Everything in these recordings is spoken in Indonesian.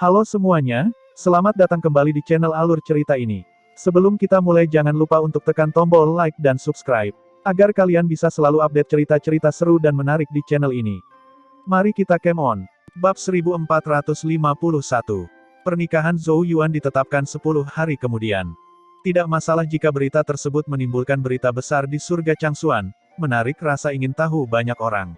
Halo semuanya, selamat datang kembali di channel Alur Cerita ini. Sebelum kita mulai jangan lupa untuk tekan tombol like dan subscribe, agar kalian bisa selalu update cerita-cerita seru dan menarik di channel ini. Mari kita game on. Bab 1451. Pernikahan Zhou Yuan ditetapkan 10 hari kemudian. Tidak masalah jika berita tersebut menimbulkan berita besar di surga Changxuan, menarik rasa ingin tahu banyak orang.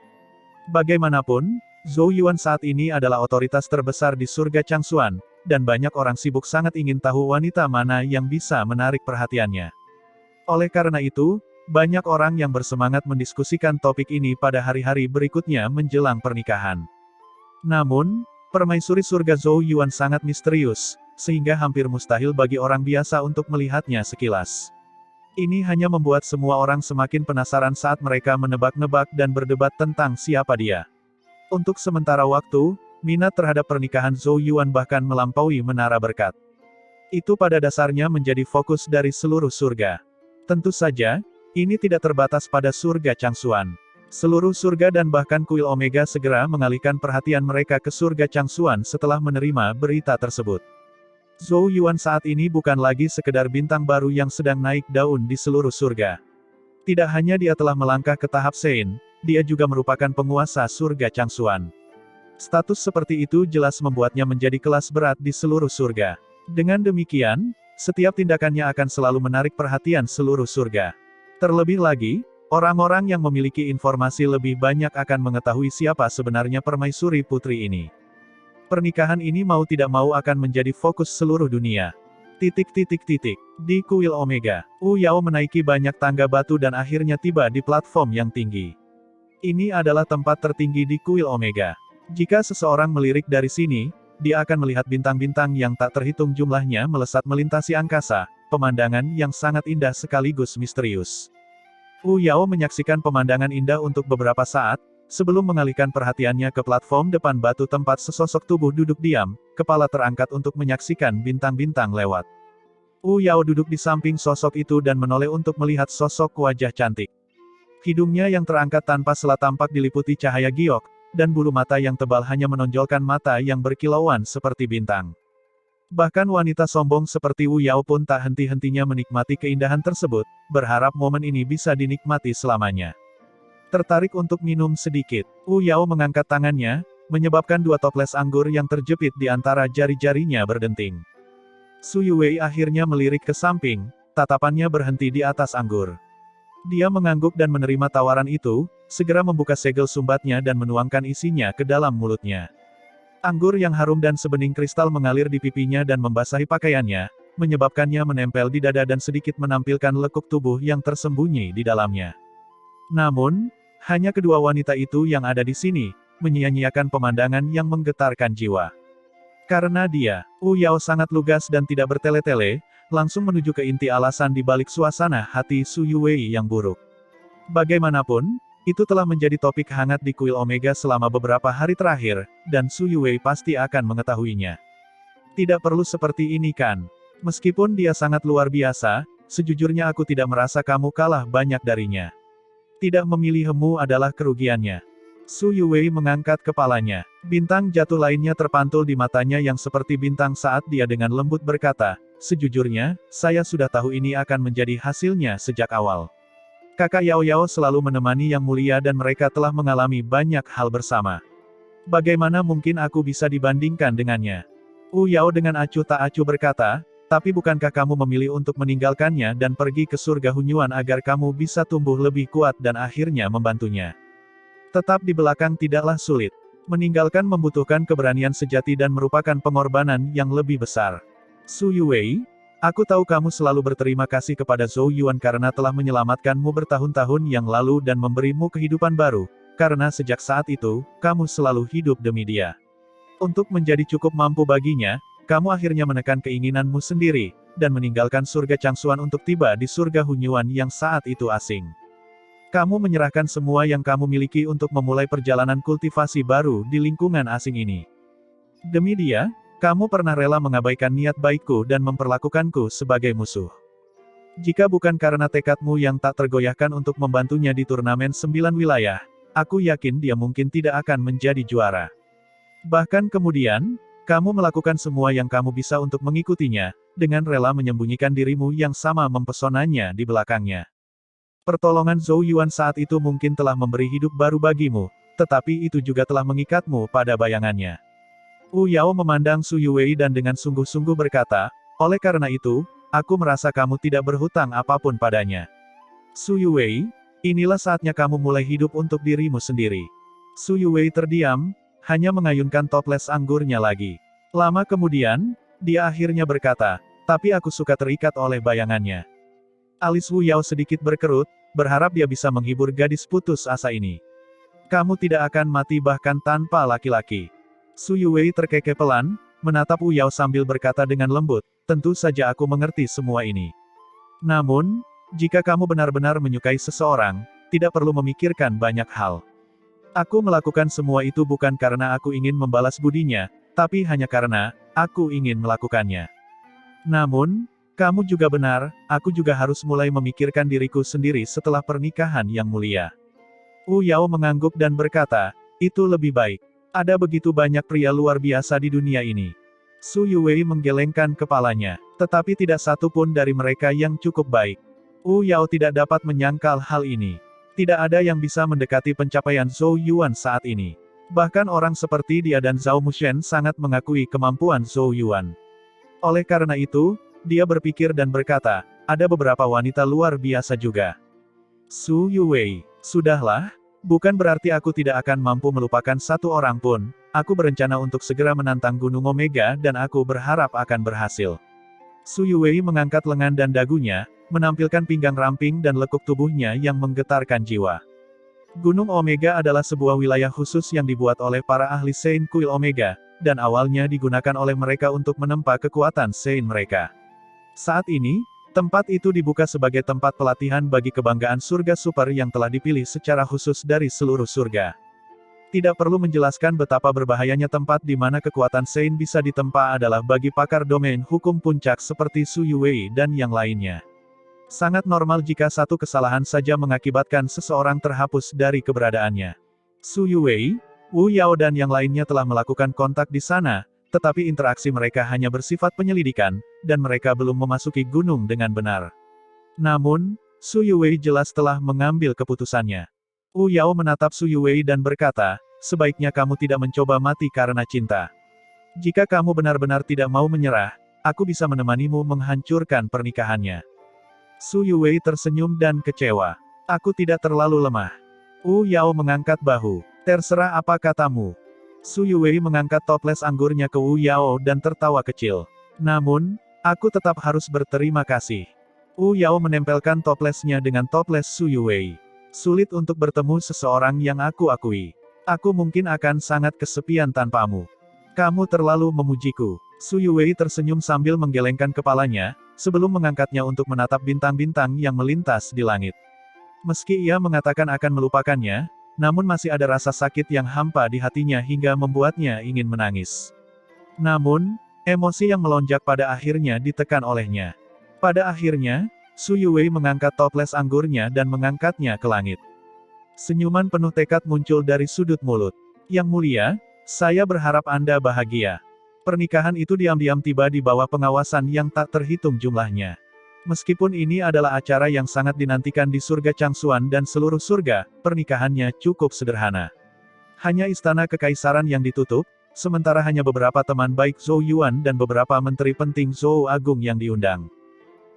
Bagaimanapun, Zhou Yuan saat ini adalah otoritas terbesar di surga Changxuan, dan banyak orang sibuk sangat ingin tahu wanita mana yang bisa menarik perhatiannya. Oleh karena itu, banyak orang yang bersemangat mendiskusikan topik ini pada hari-hari berikutnya menjelang pernikahan. Namun, permaisuri surga Zhou Yuan sangat misterius, sehingga hampir mustahil bagi orang biasa untuk melihatnya sekilas. Ini hanya membuat semua orang semakin penasaran saat mereka menebak-nebak dan berdebat tentang siapa dia. Untuk sementara waktu, minat terhadap pernikahan Zhou Yuan bahkan melampaui menara berkat. Itu pada dasarnya menjadi fokus dari seluruh surga. Tentu saja, ini tidak terbatas pada surga Changxuan. Seluruh surga dan bahkan kuil Omega segera mengalihkan perhatian mereka ke surga Changxuan setelah menerima berita tersebut. Zhou Yuan saat ini bukan lagi sekedar bintang baru yang sedang naik daun di seluruh surga. Tidak hanya dia telah melangkah ke tahap Sein, dia juga merupakan penguasa surga Changxuan. Status seperti itu jelas membuatnya menjadi kelas berat di seluruh surga. Dengan demikian, setiap tindakannya akan selalu menarik perhatian seluruh surga. Terlebih lagi, orang-orang yang memiliki informasi lebih banyak akan mengetahui siapa sebenarnya permaisuri putri ini. Pernikahan ini mau tidak mau akan menjadi fokus seluruh dunia. Di kuil Omega, Wu Yao menaiki banyak tangga batu dan akhirnya tiba di platform yang tinggi. Ini adalah tempat tertinggi di kuil Omega. Jika seseorang melirik dari sini, dia akan melihat bintang-bintang yang tak terhitung jumlahnya melesat melintasi angkasa, pemandangan yang sangat indah sekaligus misterius. Wu Yao menyaksikan pemandangan indah untuk beberapa saat, sebelum mengalihkan perhatiannya ke platform depan batu tempat sesosok tubuh duduk diam, kepala terangkat untuk menyaksikan bintang-bintang lewat. Wu Yao duduk di samping sosok itu dan menoleh untuk melihat sosok wajah cantik. Hidungnya yang terangkat tanpa sela tampak diliputi cahaya giok, dan bulu mata yang tebal hanya menonjolkan mata yang berkilauan seperti bintang. Bahkan wanita sombong seperti Wu Yao pun tak henti-hentinya menikmati keindahan tersebut, berharap momen ini bisa dinikmati selamanya. Tertarik untuk minum sedikit, Wu Yao mengangkat tangannya, menyebabkan dua toples anggur yang terjepit di antara jari-jarinya berdenting. Su Yuwei akhirnya melirik ke samping, tatapannya berhenti di atas anggur. Dia mengangguk dan menerima tawaran itu, segera membuka segel sumbatnya dan menuangkan isinya ke dalam mulutnya. Anggur yang harum dan sebening kristal mengalir di pipinya dan membasahi pakaiannya, menyebabkannya menempel di dada dan sedikit menampilkan lekuk tubuh yang tersembunyi di dalamnya. Namun, hanya kedua wanita itu yang ada di sini, menyia-nyiakan pemandangan yang menggetarkan jiwa. Karena dia, Wu Yao sangat lugas dan tidak bertele-tele, langsung menuju ke inti alasan di balik suasana hati Su Yuwei yang buruk. Bagaimanapun, itu telah menjadi topik hangat di kuil Omega selama beberapa hari terakhir, dan Su Yuwei pasti akan mengetahuinya. Tidak perlu seperti ini kan? Meskipun dia sangat luar biasa, sejujurnya aku tidak merasa kamu kalah banyak darinya. Tidak memilihmu adalah kerugiannya. Su Yuwei mengangkat kepalanya. Bintang jatuh lainnya terpantul di matanya yang seperti bintang saat dia dengan lembut berkata, "Sejujurnya, saya sudah tahu ini akan menjadi hasilnya sejak awal. Kakak Yao Yao selalu menemani Yang Mulia dan mereka telah mengalami banyak hal bersama. Bagaimana mungkin aku bisa dibandingkan dengannya?" Wu Yao dengan acuh tak acuh berkata, "Tapi bukankah kamu memilih untuk meninggalkannya dan pergi ke surga Hunyuan agar kamu bisa tumbuh lebih kuat dan akhirnya membantunya? Tetap di belakang tidaklah sulit. Meninggalkan membutuhkan keberanian sejati dan merupakan pengorbanan yang lebih besar. Su Yuwei, aku tahu kamu selalu berterima kasih kepada Zhou Yuan karena telah menyelamatkanmu bertahun-tahun yang lalu dan memberimu kehidupan baru, karena sejak saat itu, kamu selalu hidup demi dia. Untuk menjadi cukup mampu baginya, kamu akhirnya menekan keinginanmu sendiri, dan meninggalkan surga Changxuan untuk tiba di surga Hunyuan yang saat itu asing. Kamu menyerahkan semua yang kamu miliki untuk memulai perjalanan kultivasi baru di lingkungan asing ini. Demi dia, kamu pernah rela mengabaikan niat baikku dan memperlakukanku sebagai musuh. Jika bukan karena tekadmu yang tak tergoyahkan untuk membantunya di turnamen 9 wilayah, aku yakin dia mungkin tidak akan menjadi juara. Bahkan kemudian, Kamu melakukan semua yang kamu bisa untuk mengikutinya, dengan rela menyembunyikan dirimu yang sama mempesonanya di belakangnya. Pertolongan Zhou Yuan saat itu mungkin telah memberi hidup baru bagimu, tetapi itu juga telah mengikatmu pada bayangannya. Wu Yao memandang Su Yuwei dan dengan sungguh-sungguh berkata, oleh karena itu, aku merasa kamu tidak berhutang apapun padanya. Su Yuwei, inilah saatnya kamu mulai hidup untuk dirimu sendiri. Su Yuwei terdiam, hanya mengayunkan toples anggurnya lagi. Lama kemudian, dia akhirnya berkata, tapi aku suka terikat oleh bayangannya. Alis Wu Yao sedikit berkerut, berharap dia bisa menghibur gadis putus asa ini. Kamu tidak akan mati bahkan tanpa laki-laki. Su Yuwei terkekeh pelan, menatap Wu Yao sambil berkata dengan lembut, tentu saja aku mengerti semua ini. Namun, jika kamu benar-benar menyukai seseorang, tidak perlu memikirkan banyak hal. Aku melakukan semua itu bukan karena aku ingin membalas budinya, tapi hanya karena aku ingin melakukannya. Namun, kamu juga benar, aku juga harus mulai memikirkan diriku sendiri setelah pernikahan yang mulia. Wu Yao mengangguk dan berkata, itu lebih baik. Ada begitu banyak pria luar biasa di dunia ini. Su Yuwei menggelengkan kepalanya, tetapi tidak satu pun dari mereka yang cukup baik. Wu Yao tidak dapat menyangkal hal ini. Tidak ada yang bisa mendekati pencapaian Zhou Yuan saat ini. Bahkan orang seperti dia dan Zhao Mushen sangat mengakui kemampuan Zhou Yuan. Oleh karena itu, dia berpikir dan berkata, ada beberapa wanita luar biasa juga. Su Yuwei, sudahlah, bukan berarti aku tidak akan mampu melupakan satu orang pun, aku berencana untuk segera menantang Gunung Omega dan aku berharap akan berhasil. Su Yuwei mengangkat lengan dan dagunya, menampilkan pinggang ramping dan lekuk tubuhnya yang menggetarkan jiwa. Gunung Omega adalah sebuah wilayah khusus yang dibuat oleh para ahli Sein Kuil Omega, dan awalnya digunakan oleh mereka untuk menempa kekuatan Sein mereka. Saat ini, tempat itu dibuka sebagai tempat pelatihan bagi kebanggaan surga super yang telah dipilih secara khusus dari seluruh surga. Tidak perlu menjelaskan betapa berbahayanya tempat di mana kekuatan Sein bisa ditempa adalah bagi pakar domain hukum puncak seperti Su Yuwei dan yang lainnya. Sangat normal jika satu kesalahan saja mengakibatkan seseorang terhapus dari keberadaannya. Su Yuwei, Wu Yao dan yang lainnya telah melakukan kontak di sana, tetapi interaksi mereka hanya bersifat penyelidikan, dan mereka belum memasuki gunung dengan benar. Namun, Su Yuwei jelas telah mengambil keputusannya. Wu Yao menatap Su Yuwei dan berkata, sebaiknya kamu tidak mencoba mati karena cinta. Jika kamu benar-benar tidak mau menyerah, aku bisa menemanimu menghancurkan pernikahannya. Su Yuwei tersenyum dan kecewa. Aku tidak terlalu lemah. Wu Yao mengangkat bahu. Terserah apa katamu. Su Yuwei mengangkat toples anggurnya ke Wu Yao dan tertawa kecil. Namun, aku tetap harus berterima kasih. Wu Yao menempelkan toplesnya dengan toples Su Yuwei. Sulit untuk bertemu seseorang yang aku akui. Aku mungkin akan sangat kesepian tanpamu. Kamu terlalu memujiku. Su Yuwei tersenyum sambil menggelengkan kepalanya, sebelum mengangkatnya untuk menatap bintang-bintang yang melintas di langit. Meski ia mengatakan akan melupakannya, namun masih ada rasa sakit yang hampa di hatinya hingga membuatnya ingin menangis. Namun, emosi yang melonjak pada akhirnya ditekan olehnya. Pada akhirnya, Su Yuwei mengangkat toples anggurnya dan mengangkatnya ke langit. Senyuman penuh tekad muncul dari sudut mulut. Yang mulia, saya berharap Anda bahagia. Pernikahan itu diam-diam tiba di bawah pengawasan yang tak terhitung jumlahnya. Meskipun ini adalah acara yang sangat dinantikan di surga Changsuan dan seluruh surga, pernikahannya cukup sederhana. Hanya istana kekaisaran yang ditutup, sementara hanya beberapa teman baik Zhou Yuan dan beberapa menteri penting Zhou Agung yang diundang.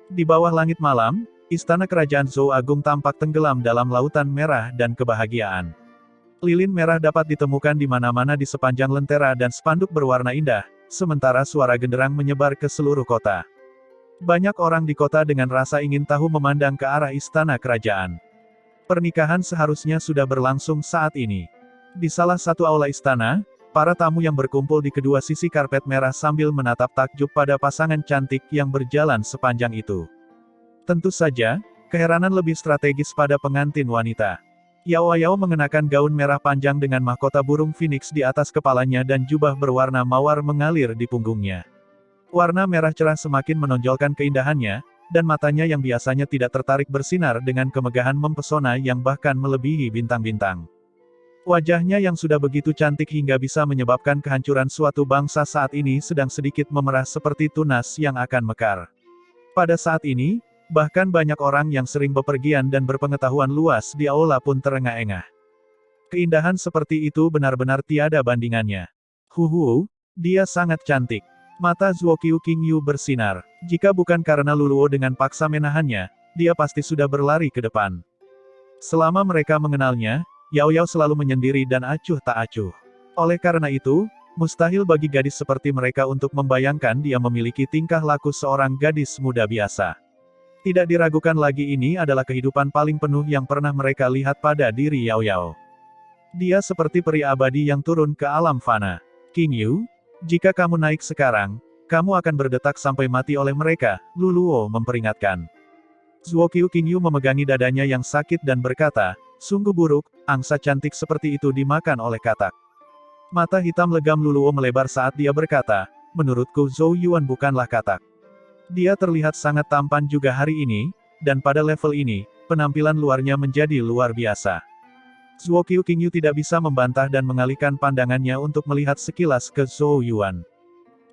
Di bawah langit malam, istana kerajaan Zhou Agung tampak tenggelam dalam lautan merah dan kebahagiaan. Lilin merah dapat ditemukan di mana-mana di sepanjang lentera dan spanduk berwarna indah, sementara suara genderang menyebar ke seluruh kota. Banyak orang di kota dengan rasa ingin tahu memandang ke arah istana kerajaan. Pernikahan seharusnya sudah berlangsung saat ini. Di salah satu aula istana, para tamu yang berkumpul di kedua sisi karpet merah sambil menatap takjub pada pasangan cantik yang berjalan sepanjang itu. Tentu saja, keheranan lebih strategis pada pengantin wanita. Yao Yao mengenakan gaun merah panjang dengan mahkota burung phoenix di atas kepalanya dan jubah berwarna mawar mengalir di punggungnya. Warna merah cerah semakin menonjolkan keindahannya, dan matanya yang biasanya tidak tertarik bersinar dengan kemegahan mempesona yang bahkan melebihi bintang-bintang. Wajahnya yang sudah begitu cantik hingga bisa menyebabkan kehancuran suatu bangsa saat ini sedang sedikit memerah seperti tunas yang akan mekar. Pada saat ini, bahkan banyak orang yang sering bepergian dan berpengetahuan luas di aula pun terengah-engah. Keindahan seperti itu benar-benar tiada bandingannya. Huhu, dia sangat cantik. Mata Zuokyu Qingyu bersinar. Jika bukan karena Luluo dengan paksa menahannya, dia pasti sudah berlari ke depan. Selama mereka mengenalnya, Yao Yao selalu menyendiri dan acuh tak acuh. Oleh karena itu, mustahil bagi gadis seperti mereka untuk membayangkan dia memiliki tingkah laku seorang gadis muda biasa. Tidak diragukan lagi ini adalah kehidupan paling penuh yang pernah mereka lihat pada diri Yao Yao. Dia seperti peri abadi yang turun ke alam fana. Qingyu, jika kamu naik sekarang, kamu akan berdetak sampai mati oleh mereka, Luluo memperingatkan. Zuokyu Qingyu memegangi dadanya yang sakit dan berkata, sungguh buruk, angsa cantik seperti itu dimakan oleh katak. Mata hitam legam Luluo melebar saat dia berkata, menurutku Zhou Yuan bukanlah katak. Dia terlihat sangat tampan juga hari ini, dan pada level ini, penampilan luarnya menjadi luar biasa. Zuokyu Qingyu tidak bisa membantah dan mengalihkan pandangannya untuk melihat sekilas ke Zhou Yuan.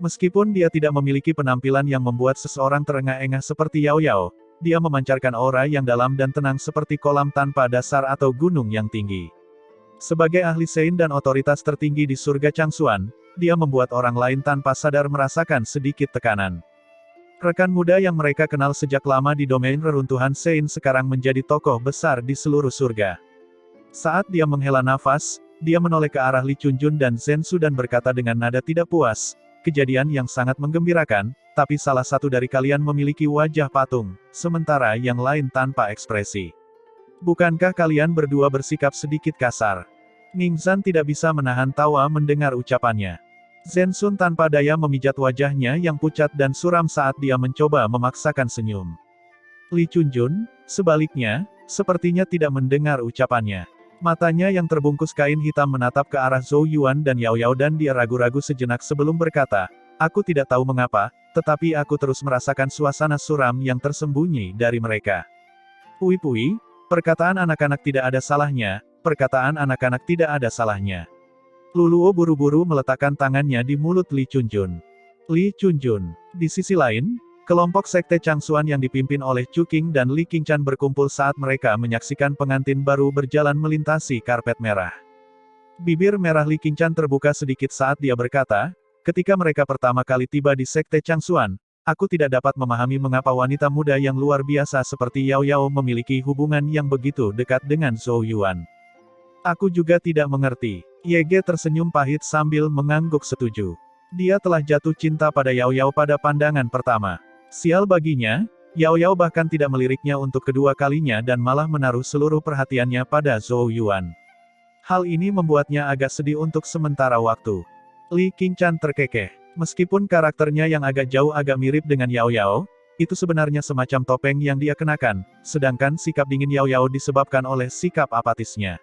Meskipun dia tidak memiliki penampilan yang membuat seseorang terengah-engah seperti Yao Yao, dia memancarkan aura yang dalam dan tenang seperti kolam tanpa dasar atau gunung yang tinggi. Sebagai ahli Sein dan otoritas tertinggi di surga Changsuan, dia membuat orang lain tanpa sadar merasakan sedikit tekanan. Rekan muda yang mereka kenal sejak lama di domain reruntuhan Sein sekarang menjadi tokoh besar di seluruh surga. Saat dia menghela nafas, dia menoleh ke arah Li Chunjun dan Zhensu dan berkata dengan nada tidak puas, kejadian yang sangat menggembirakan, tapi salah satu dari kalian memiliki wajah patung, sementara yang lain tanpa ekspresi. Bukankah kalian berdua bersikap sedikit kasar? Ningzhan tidak bisa menahan tawa mendengar ucapannya. Zhensun tanpa daya memijat wajahnya yang pucat dan suram saat dia mencoba memaksakan senyum. Li Chunjun, sebaliknya, sepertinya tidak mendengar ucapannya. Matanya yang terbungkus kain hitam menatap ke arah Zhou Yuan dan Yao Yao dan dia ragu-ragu sejenak sebelum berkata, aku tidak tahu mengapa, tetapi aku terus merasakan suasana suram yang tersembunyi dari mereka. Pui-pui, perkataan anak-anak tidak ada salahnya, perkataan anak-anak tidak ada salahnya. Luluo buru-buru meletakkan tangannya di mulut Li Chunjun. Li Chunjun. Di sisi lain, kelompok sekte Changsuan yang dipimpin oleh Chu Qing dan Li Qingchan berkumpul saat mereka menyaksikan pengantin baru berjalan melintasi karpet merah. Bibir merah Li Qingchan terbuka sedikit saat dia berkata, ketika mereka pertama kali tiba di sekte Changsuan, aku tidak dapat memahami mengapa wanita muda yang luar biasa seperti Yao Yao memiliki hubungan yang begitu dekat dengan Zhou Yuan. Aku juga tidak mengerti. Yege tersenyum pahit sambil mengangguk setuju. Dia telah jatuh cinta pada Yao Yao pada pandangan pertama. Sial baginya, Yao Yao bahkan tidak meliriknya untuk kedua kalinya dan malah menaruh seluruh perhatiannya pada Zhou Yuan. Hal ini membuatnya agak sedih untuk sementara waktu. Li Qingchan terkekeh. Meskipun karakternya yang agak jauh agak mirip dengan Yao Yao, itu sebenarnya semacam topeng yang dia kenakan, sedangkan sikap dingin Yao Yao disebabkan oleh sikap apatisnya.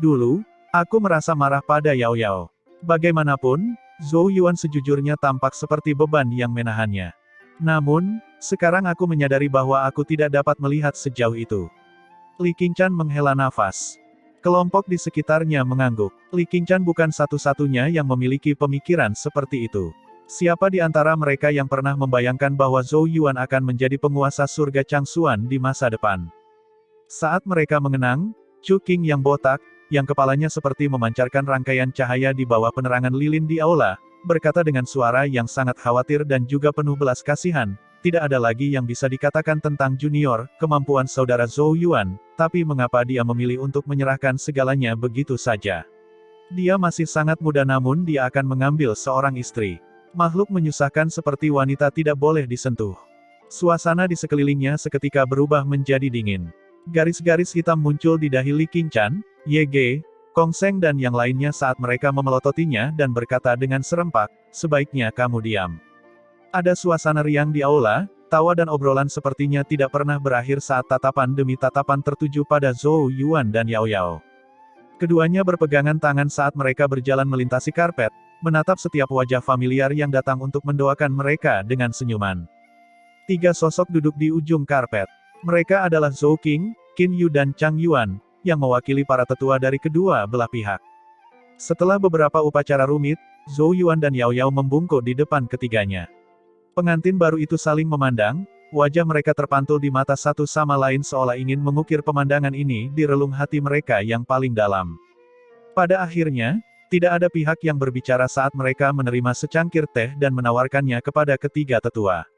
Dulu, aku merasa marah pada Yao Yao. Bagaimanapun, Zhou Yuan sejujurnya tampak seperti beban yang menahannya. Namun, sekarang aku menyadari bahwa aku tidak dapat melihat sejauh itu. Li Qingchan menghela nafas. Kelompok di sekitarnya mengangguk. Li Qingchan bukan satu-satunya yang memiliki pemikiran seperti itu. Siapa di antara mereka yang pernah membayangkan bahwa Zhou Yuan akan menjadi penguasa surga Changsuan di masa depan? Saat mereka mengenang, Chu Qing yang botak, yang kepalanya seperti memancarkan rangkaian cahaya di bawah penerangan lilin di aula, berkata dengan suara yang sangat khawatir dan juga penuh belas kasihan, tidak ada lagi yang bisa dikatakan tentang junior, kemampuan saudara Zhou Yuan, tapi mengapa dia memilih untuk menyerahkan segalanya begitu saja? Dia masih sangat muda namun dia akan mengambil seorang istri. Makhluk menyusahkan seperti wanita tidak boleh disentuh. Suasana di sekelilingnya seketika berubah menjadi dingin. Garis-garis hitam muncul di dahi Li Qingchan, Yege, Kong Seng dan yang lainnya saat mereka memelototinya dan berkata dengan serempak, sebaiknya kamu diam. Ada suasana riang di aula, tawa dan obrolan sepertinya tidak pernah berakhir saat tatapan demi tatapan tertuju pada Zhou Yuan dan Yao Yao. Keduanya berpegangan tangan saat mereka berjalan melintasi karpet, menatap setiap wajah familiar yang datang untuk mendoakan mereka dengan senyuman. Tiga sosok duduk di ujung karpet. Mereka adalah Zhou Qing, Qin Yu dan Chang Yuan, yang mewakili para tetua dari kedua belah pihak. Setelah beberapa upacara rumit, Zhou Yuan dan Yao Yao membungkuk di depan ketiganya. Pengantin baru itu saling memandang, wajah mereka terpantul di mata satu sama lain seolah ingin mengukir pemandangan ini di relung hati mereka yang paling dalam. Pada akhirnya, tidak ada pihak yang berbicara saat mereka menerima secangkir teh dan menawarkannya kepada ketiga tetua.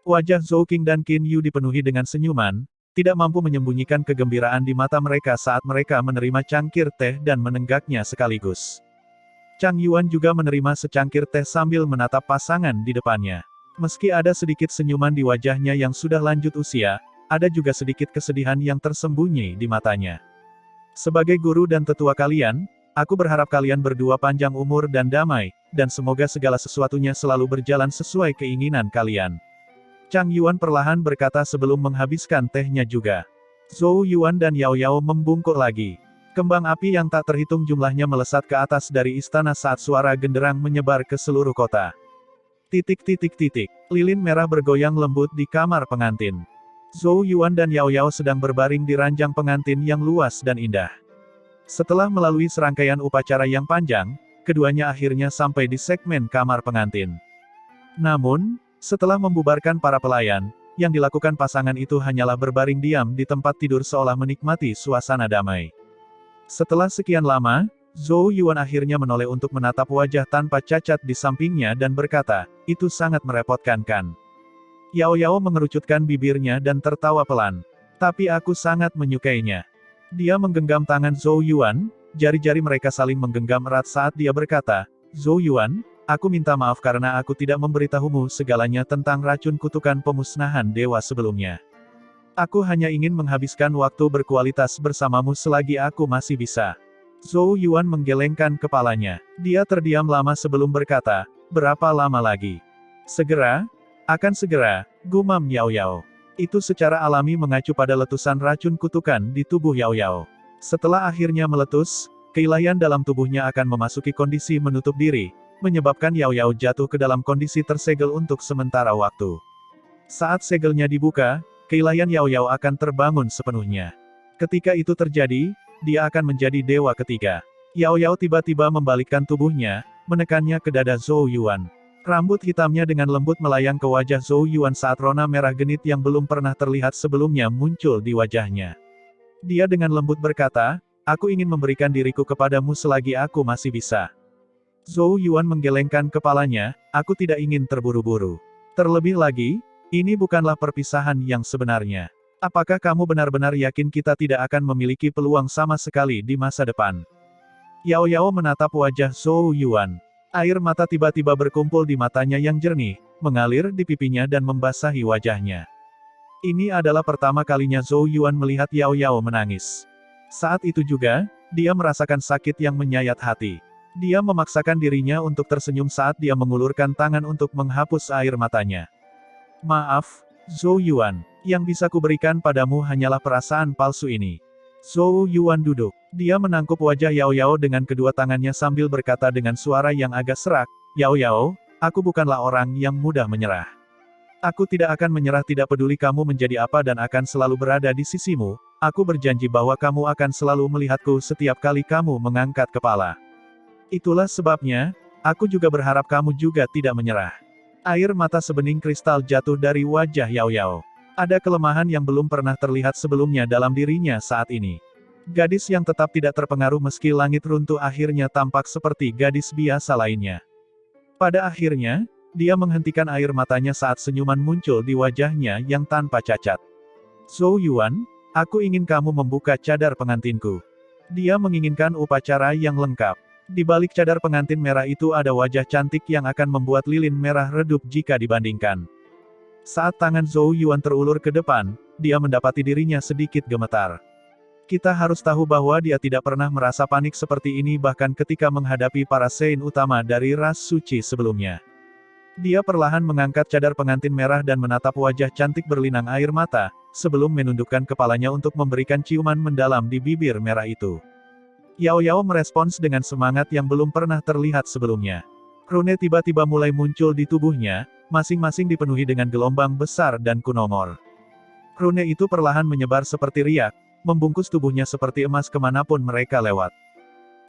Wajah Zhou Qing dan Qin Yu dipenuhi dengan senyuman, tidak mampu menyembunyikan kegembiraan di mata mereka saat mereka menerima cangkir teh dan menenggaknya sekaligus. Chang Yuan juga menerima secangkir teh sambil menatap pasangan di depannya. Meski ada sedikit senyuman di wajahnya yang sudah lanjut usia, ada juga sedikit kesedihan yang tersembunyi di matanya. Sebagai guru dan tetua kalian, aku berharap kalian berdua panjang umur dan damai, dan semoga segala sesuatunya selalu berjalan sesuai keinginan kalian. Chang Yuan perlahan berkata sebelum menghabiskan tehnya juga. Zhou Yuan dan Yao Yao membungkuk lagi. Kembang api yang tak terhitung jumlahnya melesat ke atas dari istana saat suara genderang menyebar ke seluruh kota. Lilin merah bergoyang lembut di kamar pengantin. Zhou Yuan dan Yao Yao sedang berbaring di ranjang pengantin yang luas dan indah. Setelah melalui serangkaian upacara yang panjang, keduanya akhirnya sampai di segmen kamar pengantin. Namun, setelah membubarkan para pelayan, yang dilakukan pasangan itu hanyalah berbaring diam di tempat tidur seolah menikmati suasana damai. Setelah sekian lama, Zhou Yuan akhirnya menoleh untuk menatap wajah tanpa cacat di sampingnya dan berkata, itu sangat merepotkan kan? Yao Yao mengerucutkan bibirnya dan tertawa pelan. Tapi aku sangat menyukainya. Dia menggenggam tangan Zhou Yuan, jari-jari mereka saling menggenggam erat saat dia berkata, Zhou Yuan, aku minta maaf karena aku tidak memberitahumu segalanya tentang racun kutukan pemusnahan dewa sebelumnya. Aku hanya ingin menghabiskan waktu berkualitas bersamamu selagi aku masih bisa. Zhou Yuan menggelengkan kepalanya. Dia terdiam lama sebelum berkata, berapa lama lagi? Segera? Akan segera, gumam Yao Yao. Itu secara alami mengacu pada letusan racun kutukan di tubuh Yao Yao. Setelah akhirnya meletus, keilahian dalam tubuhnya akan memasuki kondisi menutup diri, menyebabkan Yao Yao jatuh ke dalam kondisi tersegel untuk sementara waktu. Saat segelnya dibuka, keilahian Yao Yao akan terbangun sepenuhnya. Ketika itu terjadi, dia akan menjadi dewa ketiga. Yao Yao tiba-tiba membalikkan tubuhnya, menekannya ke dada Zhou Yuan. Rambut hitamnya dengan lembut melayang ke wajah Zhou Yuan saat rona merah genit yang belum pernah terlihat sebelumnya muncul di wajahnya. Dia dengan lembut berkata, aku ingin memberikan diriku kepadamu selagi aku masih bisa. Zhou Yuan menggelengkan kepalanya, aku tidak ingin terburu-buru. Terlebih lagi, ini bukanlah perpisahan yang sebenarnya. Apakah kamu benar-benar yakin kita tidak akan memiliki peluang sama sekali di masa depan? Yao Yao menatap wajah Zhou Yuan. Air mata tiba-tiba berkumpul di matanya yang jernih, mengalir di pipinya dan membasahi wajahnya. Ini adalah pertama kalinya Zhou Yuan melihat Yao Yao menangis. Saat itu juga, dia merasakan sakit yang menyayat hati. Dia memaksakan dirinya untuk tersenyum saat dia mengulurkan tangan untuk menghapus air matanya. Maaf, Zhou Yuan. Yang bisa kuberikan padamu hanyalah perasaan palsu ini. Zhou Yuan duduk. Dia menangkup wajah Yao Yao dengan kedua tangannya sambil berkata dengan suara yang agak serak, Yao Yao, aku bukanlah orang yang mudah menyerah. Aku tidak akan menyerah tidak peduli kamu menjadi apa dan akan selalu berada di sisimu, aku berjanji bahwa kamu akan selalu melihatku setiap kali kamu mengangkat kepala. Itulah sebabnya, aku juga berharap kamu juga tidak menyerah. Air mata sebening kristal jatuh dari wajah Yao Yao. Ada kelemahan yang belum pernah terlihat sebelumnya dalam dirinya saat ini. Gadis yang tetap tidak terpengaruh meski langit runtuh akhirnya tampak seperti gadis biasa lainnya. Pada akhirnya, dia menghentikan air matanya saat senyuman muncul di wajahnya yang tanpa cacat. Zhou Yuan, aku ingin kamu membuka cadar pengantinku. Dia menginginkan upacara yang lengkap. Di balik cadar pengantin merah itu ada wajah cantik yang akan membuat lilin merah redup jika dibandingkan. Saat tangan Zhou Yuan terulur ke depan, dia mendapati dirinya sedikit gemetar. Kita harus tahu bahwa dia tidak pernah merasa panik seperti ini bahkan ketika menghadapi para Sein utama dari ras suci sebelumnya. Dia perlahan mengangkat cadar pengantin merah dan menatap wajah cantik berlinang air mata, sebelum menundukkan kepalanya untuk memberikan ciuman mendalam di bibir merah itu. Yao Yao merespons dengan semangat yang belum pernah terlihat sebelumnya. Rune tiba-tiba mulai muncul di tubuhnya, masing-masing dipenuhi dengan gelombang besar dan kunomor. Rune itu perlahan menyebar seperti riak, membungkus tubuhnya seperti emas kemanapun mereka lewat.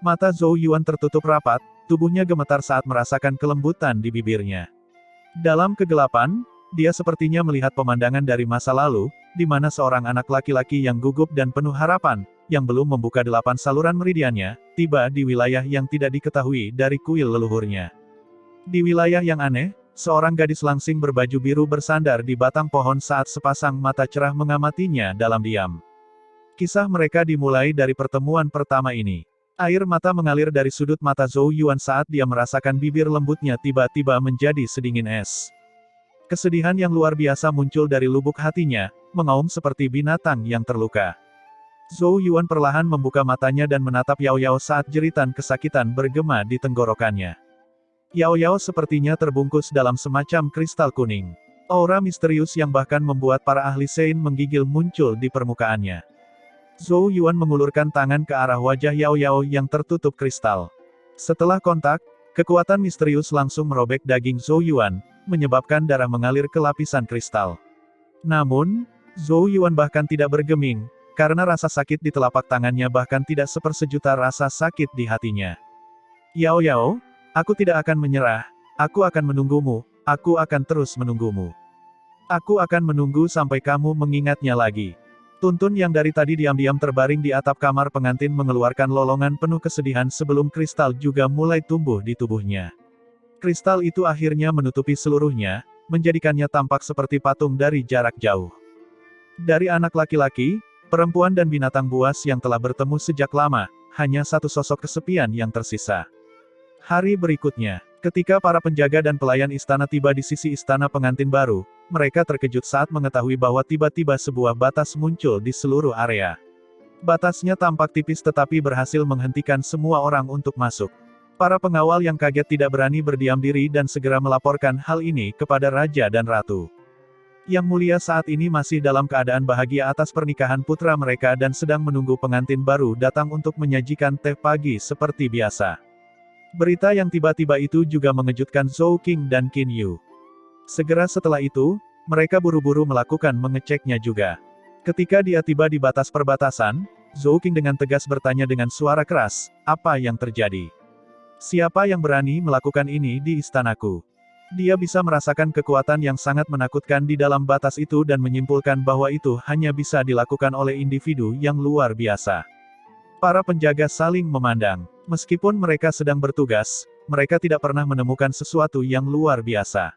Mata Zhou Yuan tertutup rapat, tubuhnya gemetar saat merasakan kelembutan di bibirnya. Dalam kegelapan, dia sepertinya melihat pemandangan dari masa lalu, di mana seorang anak laki-laki yang gugup dan penuh harapan, yang belum membuka 8 saluran meridiannya, tiba di wilayah yang tidak diketahui dari kuil leluhurnya. Di wilayah yang aneh, seorang gadis langsing berbaju biru bersandar di batang pohon saat sepasang mata cerah mengamatinya dalam diam. Kisah mereka dimulai dari pertemuan pertama ini. Air mata mengalir dari sudut mata Zhou Yuan saat dia merasakan bibir lembutnya tiba-tiba menjadi sedingin es. Kesedihan yang luar biasa muncul dari lubuk hatinya, mengaum seperti binatang yang terluka. Zhou Yuan perlahan membuka matanya dan menatap Yao Yao saat jeritan kesakitan bergema di tenggorokannya. Yao Yao sepertinya terbungkus dalam semacam kristal kuning. Aura misterius yang bahkan membuat para ahli Sein menggigil muncul di permukaannya. Zhou Yuan mengulurkan tangan ke arah wajah Yao Yao yang tertutup kristal. Setelah kontak, kekuatan misterius langsung merobek daging Zhou Yuan, menyebabkan darah mengalir ke lapisan kristal. Namun, Zhou Yuan bahkan tidak bergeming, karena rasa sakit di telapak tangannya bahkan tidak sepersejuta rasa sakit di hatinya. Yao Yao, aku tidak akan menyerah, aku akan menunggumu, aku akan terus menunggumu. Aku akan menunggu sampai kamu mengingatnya lagi. Tuntun yang dari tadi diam-diam terbaring di atap kamar pengantin mengeluarkan lolongan penuh kesedihan sebelum kristal juga mulai tumbuh di tubuhnya. Kristal itu akhirnya menutupi seluruhnya, menjadikannya tampak seperti patung dari jarak jauh. Dari anak laki-laki, perempuan dan binatang buas yang telah bertemu sejak lama, hanya satu sosok kesepian yang tersisa. Hari berikutnya, ketika para penjaga dan pelayan istana tiba di sisi istana pengantin baru, mereka terkejut saat mengetahui bahwa tiba-tiba sebuah batas muncul di seluruh area. Batasnya tampak tipis tetapi berhasil menghentikan semua orang untuk masuk. Para pengawal yang kaget tidak berani berdiam diri dan segera melaporkan hal ini kepada raja dan ratu. Yang mulia saat ini masih dalam keadaan bahagia atas pernikahan putra mereka dan sedang menunggu pengantin baru datang untuk menyajikan teh pagi seperti biasa. Berita yang tiba-tiba itu juga mengejutkan Zhou Qing dan Qin Yu. Segera setelah itu, mereka buru-buru melakukan mengeceknya juga. Ketika dia tiba di batas perbatasan, Zhou Qing dengan tegas bertanya dengan suara keras, "Apa yang terjadi? Siapa yang berani melakukan ini di istanaku?" Dia bisa merasakan kekuatan yang sangat menakutkan di dalam batas itu dan menyimpulkan bahwa itu hanya bisa dilakukan oleh individu yang luar biasa. Para penjaga saling memandang. Meskipun mereka sedang bertugas, mereka tidak pernah menemukan sesuatu yang luar biasa.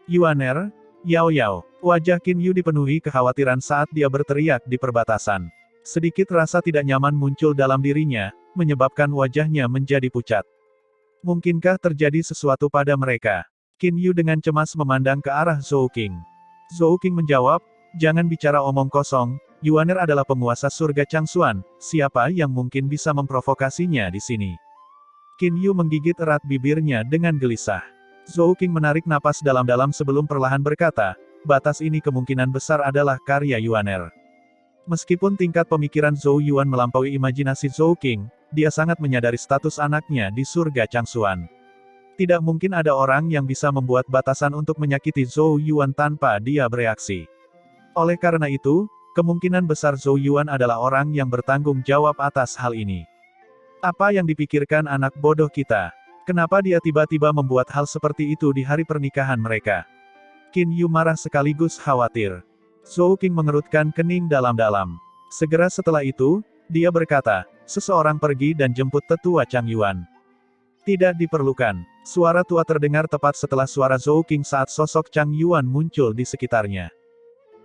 Yuaner, Yao Yao. Wajah Qin Yu dipenuhi kekhawatiran saat dia berteriak di perbatasan. Sedikit rasa tidak nyaman muncul dalam dirinya, menyebabkan wajahnya menjadi pucat. Mungkinkah terjadi sesuatu pada mereka? Qin Yu dengan cemas memandang ke arah Zhou Qing. Zhou Qing menjawab, "Jangan bicara omong kosong, Yuaner adalah penguasa surga Changxuan, siapa yang mungkin bisa memprovokasinya di sini?" Qin Yu menggigit erat bibirnya dengan gelisah. Zhou Qing menarik napas dalam-dalam sebelum perlahan berkata, "Batas ini kemungkinan besar adalah karya Yuaner." Meskipun tingkat pemikiran Zhou Yuan melampaui imajinasi Zhou Qing, dia sangat menyadari status anaknya di surga Changxuan. Tidak mungkin ada orang yang bisa membuat batasan untuk menyakiti Zhou Yuan tanpa dia bereaksi. Oleh karena itu, kemungkinan besar Zhou Yuan adalah orang yang bertanggung jawab atas hal ini. Apa yang dipikirkan anak bodoh kita? Kenapa dia tiba-tiba membuat hal seperti itu di hari pernikahan mereka? Qin Yu marah sekaligus khawatir. Zhou Qing mengerutkan kening dalam-dalam. Segera setelah itu, dia berkata, "Seseorang pergi dan jemput tetua Chang Yuan." Tidak diperlukan. Suara tua terdengar tepat setelah suara Zhou Qing saat sosok Chang Yuan muncul di sekitarnya.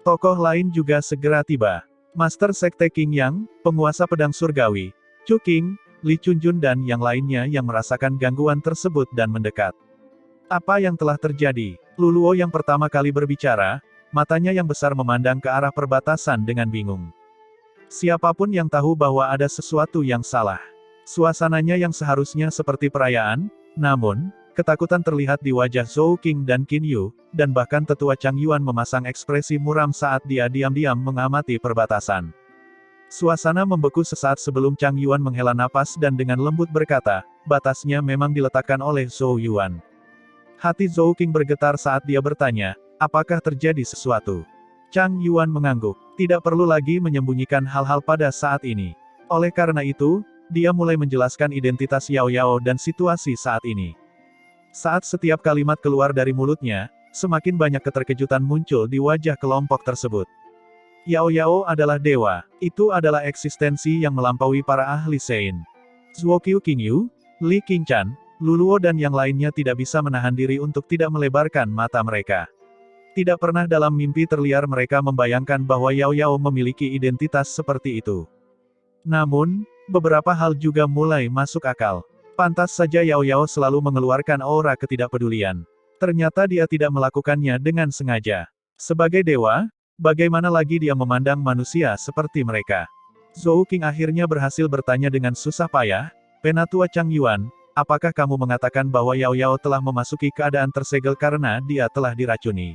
Tokoh lain juga segera tiba. Master Sekte Qing Yang, penguasa pedang surgawi, Chu Qing, Li Chunjun dan yang lainnya yang merasakan gangguan tersebut dan mendekat. Apa yang telah terjadi? Luluo yang pertama kali berbicara, matanya yang besar memandang ke arah perbatasan dengan bingung. Siapapun yang tahu bahwa ada sesuatu yang salah. Suasananya yang seharusnya seperti perayaan, namun, ketakutan terlihat di wajah Zhou Qing dan Qin Yu, dan bahkan tetua Chang Yuan memasang ekspresi muram saat dia diam-diam mengamati perbatasan. Suasana membeku sesaat sebelum Chang Yuan menghela napas dan dengan lembut berkata, "Batasnya memang diletakkan oleh Zhou Yuan." Hati Zhou Qing bergetar saat dia bertanya, "Apakah terjadi sesuatu?" Chang Yuan mengangguk. Tidak perlu lagi menyembunyikan hal-hal pada saat ini. Oleh karena itu, dia mulai menjelaskan identitas Yao Yao dan situasi saat ini. Saat setiap kalimat keluar dari mulutnya, semakin banyak keterkejutan muncul di wajah kelompok tersebut. Yao Yao adalah dewa. Itu adalah eksistensi yang melampaui para ahli Sein. Zhuo Qingyu, Li Qingchan, Luluo dan yang lainnya tidak bisa menahan diri untuk tidak melebarkan mata mereka. Tidak pernah dalam mimpi terliar mereka membayangkan bahwa Yao Yao memiliki identitas seperti itu. Namun, beberapa hal juga mulai masuk akal. Pantas saja Yao Yao selalu mengeluarkan aura ketidakpedulian. Ternyata dia tidak melakukannya dengan sengaja. Sebagai dewa, bagaimana lagi dia memandang manusia seperti mereka? Zhou Qing akhirnya berhasil bertanya dengan susah payah, "Penatua Chang Yuan, apakah kamu mengatakan bahwa Yao Yao telah memasuki keadaan tersegel karena dia telah diracuni?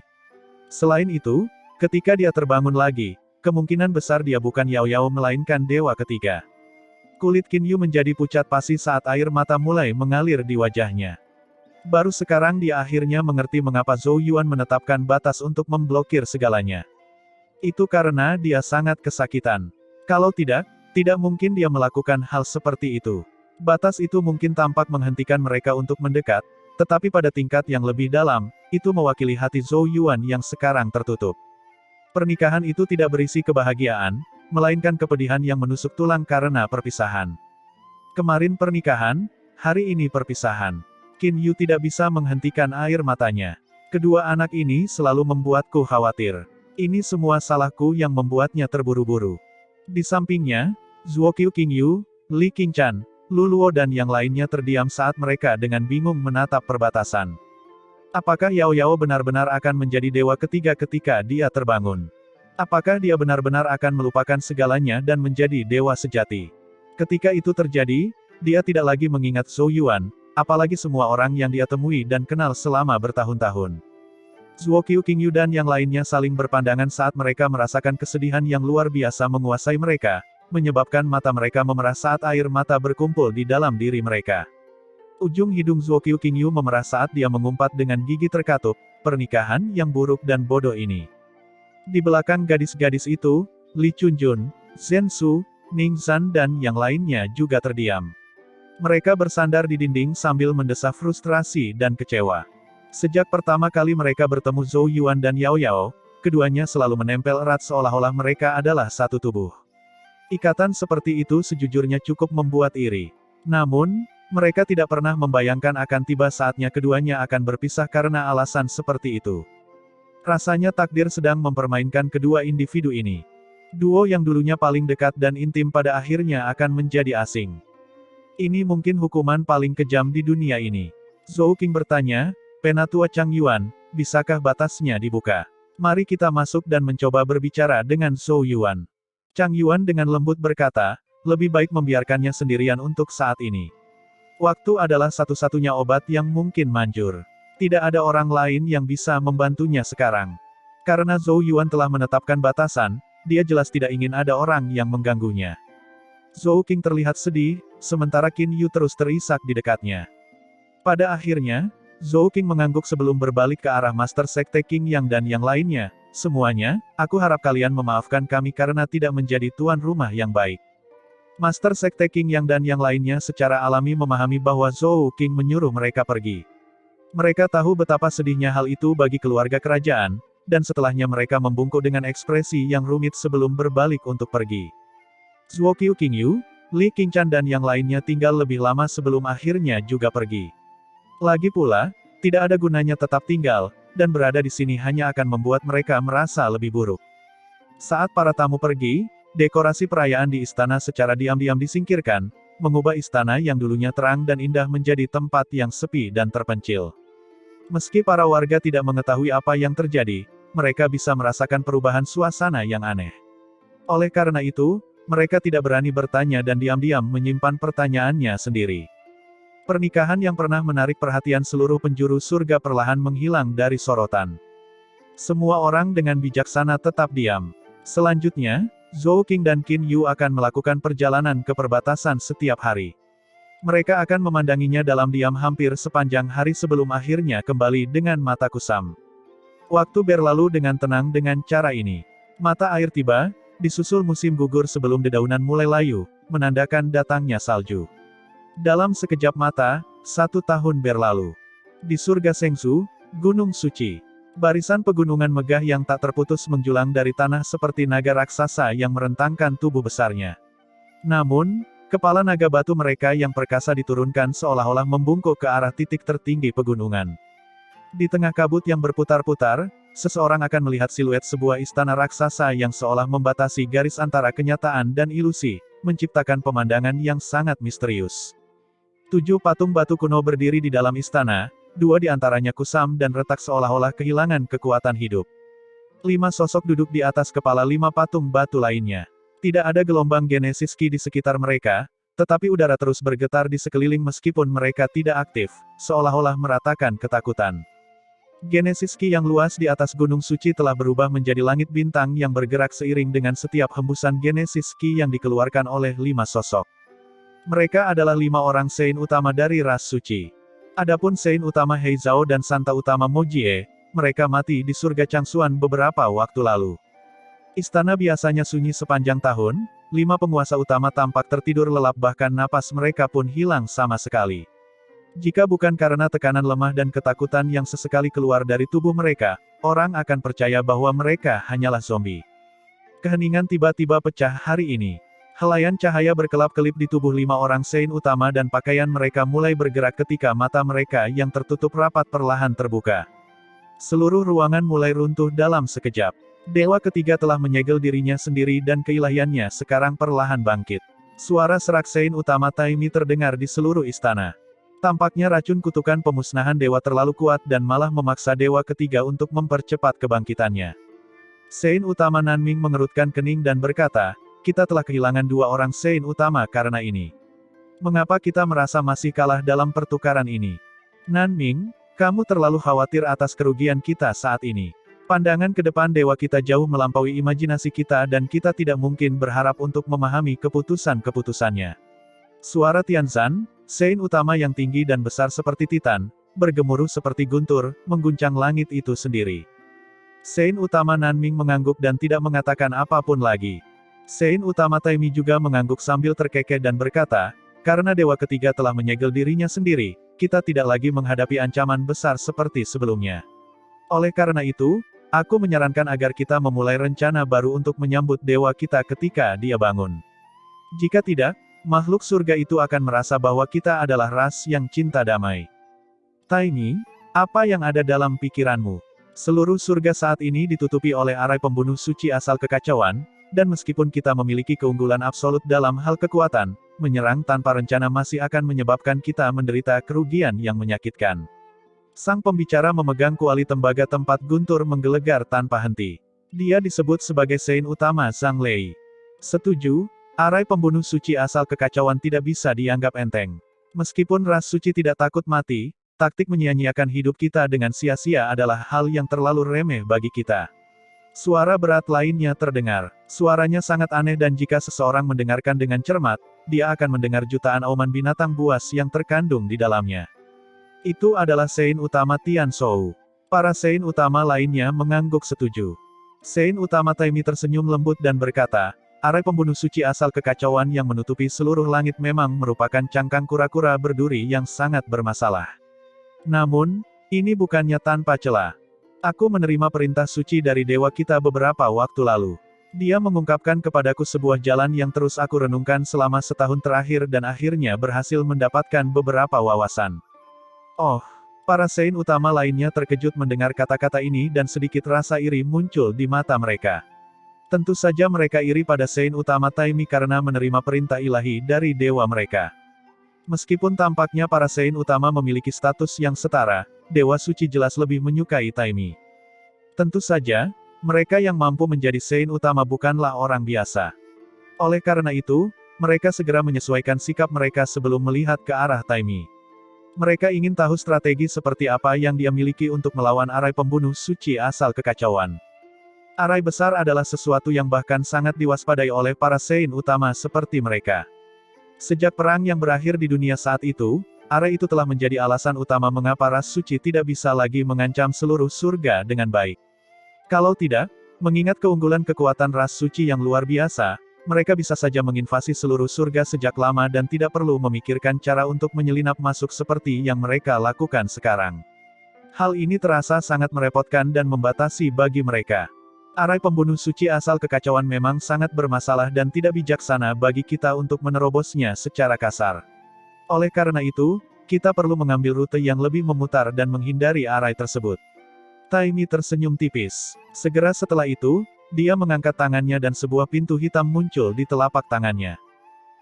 Selain itu, ketika dia terbangun lagi, kemungkinan besar dia bukan Yao Yao melainkan dewa ketiga." Kulit Qin Yu menjadi pucat pasi saat air mata mulai mengalir di wajahnya. Baru sekarang dia akhirnya mengerti mengapa Zhou Yuan menetapkan batas untuk memblokir segalanya. Itu karena dia sangat kesakitan. Kalau tidak mungkin dia melakukan hal seperti itu. Batas itu mungkin tampak menghentikan mereka untuk mendekat, tetapi pada tingkat yang lebih dalam, itu mewakili hati Zhou Yuan yang sekarang tertutup. Pernikahan itu tidak berisi kebahagiaan, melainkan kepedihan yang menusuk tulang karena perpisahan. Kemarin pernikahan, hari ini perpisahan. Qin Yu tidak bisa menghentikan air matanya. Kedua anak ini selalu membuatku khawatir. Ini semua salahku yang membuatnya terburu-buru. Di sampingnya, Zhuo Qingyu, Li Qingchan, Luluo dan yang lainnya terdiam saat mereka dengan bingung menatap perbatasan. Apakah Yao Yao benar-benar akan menjadi dewa ketiga ketika dia terbangun? Apakah dia benar-benar akan melupakan segalanya dan menjadi dewa sejati? Ketika itu terjadi, dia tidak lagi mengingat Zhou Yuan, apalagi semua orang yang dia temui dan kenal selama bertahun-tahun. Zhuo Qingyu dan yang lainnya saling berpandangan saat mereka merasakan kesedihan yang luar biasa menguasai mereka, menyebabkan mata mereka memerah saat air mata berkumpul di dalam diri mereka. Ujung hidung Zhuo Qingyu memerah saat dia mengumpat dengan gigi terkatup, pernikahan yang buruk dan bodoh ini. Di belakang gadis-gadis itu, Li Chunjun, Zhen Su, Ning Zhan dan yang lainnya juga terdiam. Mereka bersandar di dinding sambil mendesah frustrasi dan kecewa. Sejak pertama kali mereka bertemu Zhou Yuan dan Yao Yao, keduanya selalu menempel erat seolah-olah mereka adalah satu tubuh. Ikatan seperti itu sejujurnya cukup membuat iri. Namun, mereka tidak pernah membayangkan akan tiba saatnya keduanya akan berpisah karena alasan seperti itu. Rasanya takdir sedang mempermainkan kedua individu ini. Duo yang dulunya paling dekat dan intim pada akhirnya akan menjadi asing. Ini mungkin hukuman paling kejam di dunia ini. Zhou Qing bertanya, "Penatua Chang Yuan, bisakah batasnya dibuka? Mari kita masuk dan mencoba berbicara dengan Zhou Yuan." Chang Yuan dengan lembut berkata, "Lebih baik membiarkannya sendirian untuk saat ini. Waktu adalah satu-satunya obat yang mungkin manjur. Tidak ada orang lain yang bisa membantunya sekarang." Karena Zhou Yuan telah menetapkan batasan, dia jelas tidak ingin ada orang yang mengganggunya. Zhou Qing terlihat sedih, sementara Qin Yu terus terisak di dekatnya. Pada akhirnya, Zhou Qing mengangguk sebelum berbalik ke arah Master Sekte Qing Yang dan yang lainnya. "Semuanya, aku harap kalian memaafkan kami karena tidak menjadi tuan rumah yang baik." Master Sekte Qing Yang dan yang lainnya secara alami memahami bahwa Zhou Qing menyuruh mereka pergi. Mereka tahu betapa sedihnya hal itu bagi keluarga kerajaan, dan setelahnya mereka membungkuk dengan ekspresi yang rumit sebelum berbalik untuk pergi. Zhuo Qingyu, Li Qingchan dan yang lainnya tinggal lebih lama sebelum akhirnya juga pergi. Lagi pula, tidak ada gunanya tetap tinggal, dan berada di sini hanya akan membuat mereka merasa lebih buruk. Saat para tamu pergi, dekorasi perayaan di istana secara diam-diam disingkirkan, mengubah istana yang dulunya terang dan indah menjadi tempat yang sepi dan terpencil. Meski para warga tidak mengetahui apa yang terjadi, mereka bisa merasakan perubahan suasana yang aneh. Oleh karena itu, mereka tidak berani bertanya dan diam-diam menyimpan pertanyaannya sendiri. Pernikahan yang pernah menarik perhatian seluruh penjuru surga perlahan menghilang dari sorotan. Semua orang dengan bijaksana tetap diam. Selanjutnya, Zhou Qing dan Qin Yu akan melakukan perjalanan ke perbatasan setiap hari. Mereka akan memandanginya dalam diam hampir sepanjang hari sebelum akhirnya kembali dengan mata kusam. Waktu berlalu dengan tenang dengan cara ini. Mata air tiba, disusul musim gugur sebelum dedaunan mulai layu, menandakan datangnya salju. Dalam sekejap mata, 1 tahun berlalu. Di surga Sengsu, Gunung Suci. Barisan pegunungan megah yang tak terputus menjulang dari tanah seperti naga raksasa yang merentangkan tubuh besarnya. Namun, kepala naga batu mereka yang perkasa diturunkan seolah-olah membungkuk ke arah titik tertinggi pegunungan. Di tengah kabut yang berputar-putar, seseorang akan melihat siluet sebuah istana raksasa yang seolah membatasi garis antara kenyataan dan ilusi, menciptakan pemandangan yang sangat misterius. 7 patung batu kuno berdiri di dalam istana, 2 di antaranya kusam dan retak seolah-olah kehilangan kekuatan hidup. 5 sosok duduk di atas kepala 5 patung batu lainnya. Tidak ada gelombang Genesis Ki di sekitar mereka, tetapi udara terus bergetar di sekeliling meskipun mereka tidak aktif, seolah-olah meratakan ketakutan. Genesis Ki yang luas di atas Gunung Suci telah berubah menjadi langit bintang yang bergerak seiring dengan setiap hembusan Genesis Ki yang dikeluarkan oleh 5 sosok. Mereka adalah 5 orang Sein utama dari ras suci. Adapun Sein utama Heizhou dan Santa utama Mojie, mereka mati di surga Changsuan beberapa waktu lalu. Istana biasanya sunyi sepanjang tahun, 5 penguasa utama tampak tertidur lelap bahkan napas mereka pun hilang sama sekali. Jika bukan karena tekanan lemah dan ketakutan yang sesekali keluar dari tubuh mereka, orang akan percaya bahwa mereka hanyalah zombie. Keheningan tiba-tiba pecah hari ini. Helaian cahaya berkelap-kelip di tubuh 5 orang Sein utama dan pakaian mereka mulai bergerak ketika mata mereka yang tertutup rapat perlahan terbuka. Seluruh ruangan mulai runtuh dalam sekejap. Dewa ketiga telah menyegel dirinya sendiri dan keilahiannya sekarang perlahan bangkit. Suara serak Sein utama Taimi terdengar di seluruh istana. Tampaknya racun kutukan pemusnahan dewa terlalu kuat dan malah memaksa dewa ketiga untuk mempercepat kebangkitannya. Sein utama Nanming mengerutkan kening dan berkata, kita telah kehilangan 2 orang Sein utama karena ini. Mengapa kita merasa masih kalah dalam pertukaran ini? Nanming, kamu terlalu khawatir atas kerugian kita saat ini. Pandangan ke depan dewa kita jauh melampaui imajinasi kita dan kita tidak mungkin berharap untuk memahami keputusan-keputusannya. Suara Tianzan, Sein utama yang tinggi dan besar seperti Titan, bergemuruh seperti guntur, mengguncang langit itu sendiri. Sein utama Nanming mengangguk dan tidak mengatakan apapun lagi. Sein utama Taimi juga mengangguk sambil terkekeh dan berkata, karena dewa ketiga telah menyegel dirinya sendiri, kita tidak lagi menghadapi ancaman besar seperti sebelumnya. Oleh karena itu, aku menyarankan agar kita memulai rencana baru untuk menyambut dewa kita ketika dia bangun. Jika tidak, makhluk surga itu akan merasa bahwa kita adalah ras yang cinta damai. Taimi, apa yang ada dalam pikiranmu? Seluruh surga saat ini ditutupi oleh arai pembunuh suci asal kekacauan, dan meskipun kita memiliki keunggulan absolut dalam hal kekuatan, menyerang tanpa rencana masih akan menyebabkan kita menderita kerugian yang menyakitkan. Sang pembicara memegang kuali tembaga tempat guntur menggelegar tanpa henti. Dia disebut sebagai Sein utama Zhang Lei. Setuju, arai pembunuh suci asal kekacauan tidak bisa dianggap enteng. Meskipun ras suci tidak takut mati, taktik menyia-nyiakan hidup kita dengan sia-sia adalah hal yang terlalu remeh bagi kita. Suara berat lainnya terdengar. Suaranya sangat aneh dan jika seseorang mendengarkan dengan cermat, dia akan mendengar jutaan auman binatang buas yang terkandung di dalamnya. Itu adalah Sein utama Tian Shou. Para Sein utama lainnya mengangguk setuju. Sein utama Taimi tersenyum lembut dan berkata, arai pembunuh suci asal kekacauan yang menutupi seluruh langit memang merupakan cangkang kura-kura berduri yang sangat bermasalah. Namun, ini bukannya tanpa celah. Aku menerima perintah suci dari dewa kita beberapa waktu lalu. Dia mengungkapkan kepadaku sebuah jalan yang terus aku renungkan selama setahun terakhir dan akhirnya berhasil mendapatkan beberapa wawasan. Oh, para Sein utama lainnya terkejut mendengar kata-kata ini dan sedikit rasa iri muncul di mata mereka. Tentu saja mereka iri pada Sein utama Taimi karena menerima perintah ilahi dari dewa mereka. Meskipun tampaknya para Sein utama memiliki status yang setara, dewa suci jelas lebih menyukai Taimi. Tentu saja, mereka yang mampu menjadi Sein utama bukanlah orang biasa. Oleh karena itu, mereka segera menyesuaikan sikap mereka sebelum melihat ke arah Taimi. Mereka ingin tahu strategi seperti apa yang dia miliki untuk melawan arai pembunuh suci asal kekacauan. Arai besar adalah sesuatu yang bahkan sangat diwaspadai oleh para Sein utama seperti mereka. Sejak perang yang berakhir di dunia saat itu, Arai itu telah menjadi alasan utama mengapa ras suci tidak bisa lagi mengancam seluruh surga dengan baik. Kalau tidak, mengingat keunggulan kekuatan ras suci yang luar biasa, mereka bisa saja menginvasi seluruh surga sejak lama dan tidak perlu memikirkan cara untuk menyelinap masuk seperti yang mereka lakukan sekarang. Hal ini terasa sangat merepotkan dan membatasi bagi mereka. Arai pembunuh suci asal kekacauan memang sangat bermasalah dan tidak bijaksana bagi kita untuk menerobosnya secara kasar. Oleh karena itu, kita perlu mengambil rute yang lebih memutar dan menghindari arai tersebut. Taimi tersenyum tipis. Segera setelah itu, dia mengangkat tangannya dan sebuah pintu hitam muncul di telapak tangannya.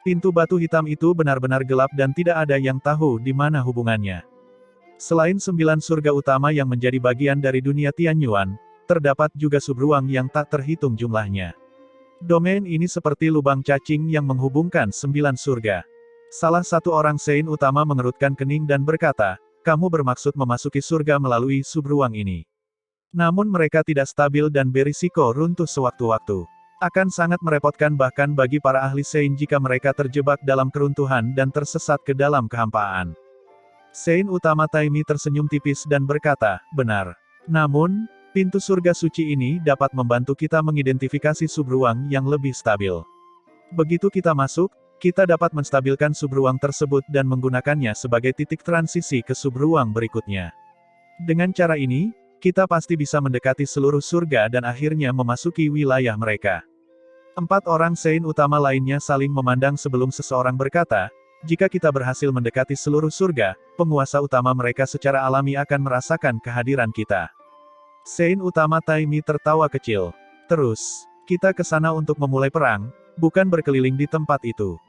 Pintu batu hitam itu benar-benar gelap dan tidak ada yang tahu di mana hubungannya. Selain 9 surga utama yang menjadi bagian dari dunia Tianyuan, terdapat juga subruang yang tak terhitung jumlahnya. Domain ini seperti lubang cacing yang menghubungkan 9 surga. Salah satu orang Sein utama mengerutkan kening dan berkata, "Kamu bermaksud memasuki surga melalui subruang ini." Namun mereka tidak stabil dan berisiko runtuh sewaktu-waktu. Akan sangat merepotkan bahkan bagi para ahli Sein jika mereka terjebak dalam keruntuhan dan tersesat ke dalam kehampaan. Sein utama Taimi tersenyum tipis dan berkata, "Benar. Namun, pintu surga suci ini dapat membantu kita mengidentifikasi subruang yang lebih stabil. Begitu kita masuk, kita dapat menstabilkan subruang tersebut dan menggunakannya sebagai titik transisi ke subruang berikutnya. Dengan cara ini, kita pasti bisa mendekati seluruh surga dan akhirnya memasuki wilayah mereka." 4 orang Sein utama lainnya saling memandang sebelum seseorang berkata, "Jika kita berhasil mendekati seluruh surga, penguasa utama mereka secara alami akan merasakan kehadiran kita." Sein utama Taimi tertawa kecil. "Terus, kita ke sana untuk memulai perang, bukan berkeliling di tempat itu.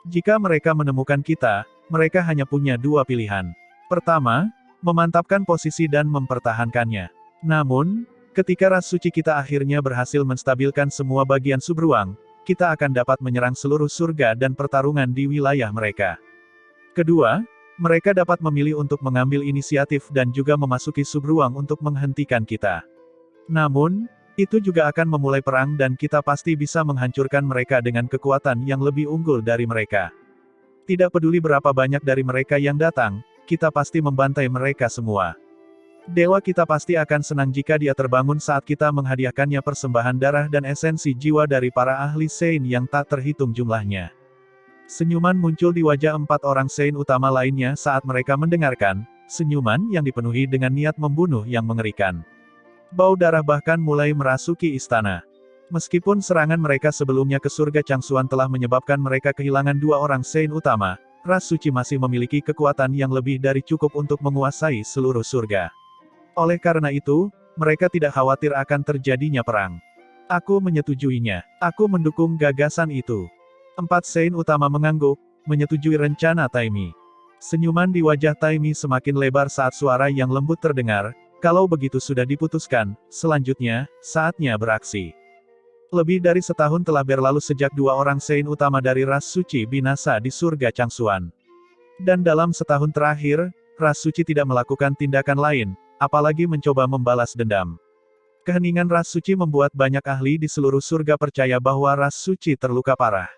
Jika mereka menemukan kita, mereka hanya punya 2 pilihan. Pertama, memantapkan posisi dan mempertahankannya. Namun, ketika ras suci kita akhirnya berhasil menstabilkan semua bagian subruang, kita akan dapat menyerang seluruh surga dan pertarungan di wilayah mereka. Kedua, mereka dapat memilih untuk mengambil inisiatif dan juga memasuki subruang untuk menghentikan kita. Namun, itu juga akan memulai perang dan kita pasti bisa menghancurkan mereka dengan kekuatan yang lebih unggul dari mereka. Tidak peduli berapa banyak dari mereka yang datang, kita pasti membantai mereka semua. Dewa kita pasti akan senang jika dia terbangun saat kita menghadiahkannya persembahan darah dan esensi jiwa dari para ahli Sein yang tak terhitung jumlahnya." Senyuman muncul di wajah 4 orang Sein utama lainnya saat mereka mendengarkan, senyuman yang dipenuhi dengan niat membunuh yang mengerikan. Bau darah bahkan mulai merasuki istana. Meskipun serangan mereka sebelumnya ke surga Changsuan telah menyebabkan mereka kehilangan 2 orang Sein utama, ras suci masih memiliki kekuatan yang lebih dari cukup untuk menguasai seluruh surga. Oleh karena itu, mereka tidak khawatir akan terjadinya perang. Aku menyetujuinya. Aku mendukung gagasan itu. 4 Sein utama mengangguk, menyetujui rencana Taimi. Senyuman di wajah Taimi semakin lebar saat suara yang lembut terdengar. "Kalau begitu sudah diputuskan, selanjutnya, saatnya beraksi." Lebih dari setahun telah berlalu sejak 2 orang Sein utama dari ras suci binasa di surga Changsuan. Dan dalam setahun terakhir, ras suci tidak melakukan tindakan lain, apalagi mencoba membalas dendam. Keheningan ras suci membuat banyak ahli di seluruh surga percaya bahwa ras suci terluka parah.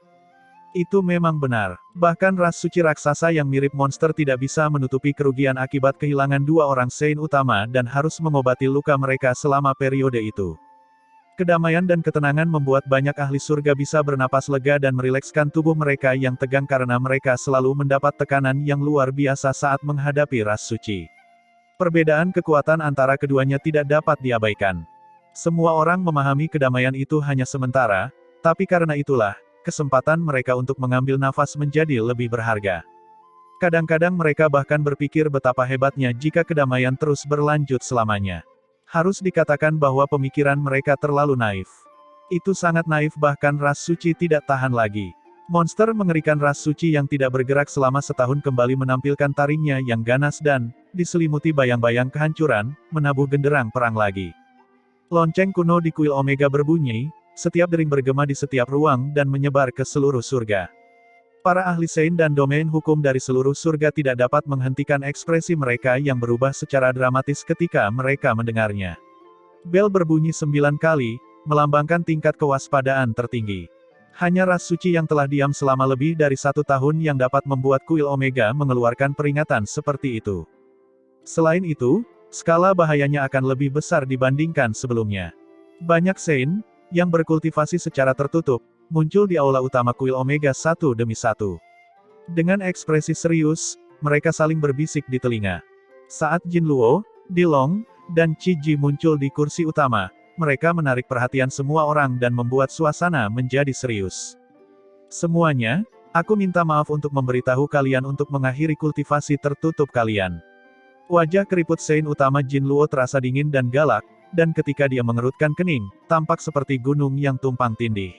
Itu memang benar. Bahkan ras suci raksasa yang mirip monster tidak bisa menutupi kerugian akibat kehilangan 2 orang Sein utama dan harus mengobati luka mereka selama periode itu. Kedamaian dan ketenangan membuat banyak ahli surga bisa bernapas lega dan merilekskan tubuh mereka yang tegang karena mereka selalu mendapat tekanan yang luar biasa saat menghadapi ras suci. Perbedaan kekuatan antara keduanya tidak dapat diabaikan. Semua orang memahami kedamaian itu hanya sementara, tapi karena itulah, kesempatan mereka untuk mengambil nafas menjadi lebih berharga. Kadang-kadang mereka bahkan berpikir betapa hebatnya jika kedamaian terus berlanjut selamanya. Harus dikatakan bahwa pemikiran mereka terlalu naif. Itu sangat naif bahkan ras suci tidak tahan lagi. Monster mengerikan ras suci yang tidak bergerak selama setahun kembali menampilkan taringnya yang ganas dan, diselimuti bayang-bayang kehancuran, menabuh genderang perang lagi. Lonceng kuno di kuil Omega berbunyi, setiap dering bergema di setiap ruang dan menyebar ke seluruh surga. Para ahli Sein dan domain hukum dari seluruh surga tidak dapat menghentikan ekspresi mereka yang berubah secara dramatis ketika mereka mendengarnya. Bel berbunyi 9 kali, melambangkan tingkat kewaspadaan tertinggi. Hanya ras suci yang telah diam selama lebih dari 1 tahun yang dapat membuat kuil Omega mengeluarkan peringatan seperti itu. Selain itu, skala bahayanya akan lebih besar dibandingkan sebelumnya. Banyak Saint, yang berkultivasi secara tertutup, muncul di aula utama kuil Omega satu demi satu. Dengan ekspresi serius, mereka saling berbisik di telinga. Saat Jin Luo, Dilong, dan Qi Ji muncul di kursi utama, mereka menarik perhatian semua orang dan membuat suasana menjadi serius. Semuanya, aku minta maaf untuk memberitahu kalian untuk mengakhiri kultivasi tertutup kalian. Wajah keriput Saint utama Jin Luo terasa dingin dan galak, dan ketika dia mengerutkan kening, tampak seperti gunung yang tumpang tindih.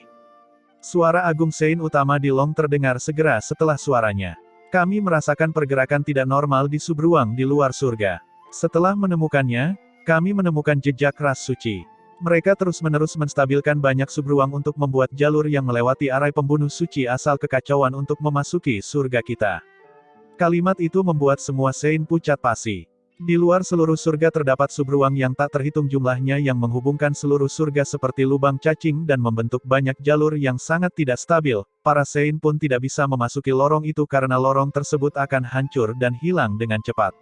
Suara agung Saint utama Dilong terdengar segera setelah suaranya. Kami merasakan pergerakan tidak normal di subruang di luar surga. Setelah menemukannya, kami menemukan jejak ras suci. Mereka terus-menerus menstabilkan banyak subruang untuk membuat jalur yang melewati arai pembunuh suci asal kekacauan untuk memasuki surga kita. Kalimat itu membuat semua Saint pucat pasi. Di luar seluruh surga terdapat subruang yang tak terhitung jumlahnya yang menghubungkan seluruh surga seperti lubang cacing dan membentuk banyak jalur yang sangat tidak stabil. Para Saint pun tidak bisa memasuki lorong itu karena lorong tersebut akan hancur dan hilang dengan cepat.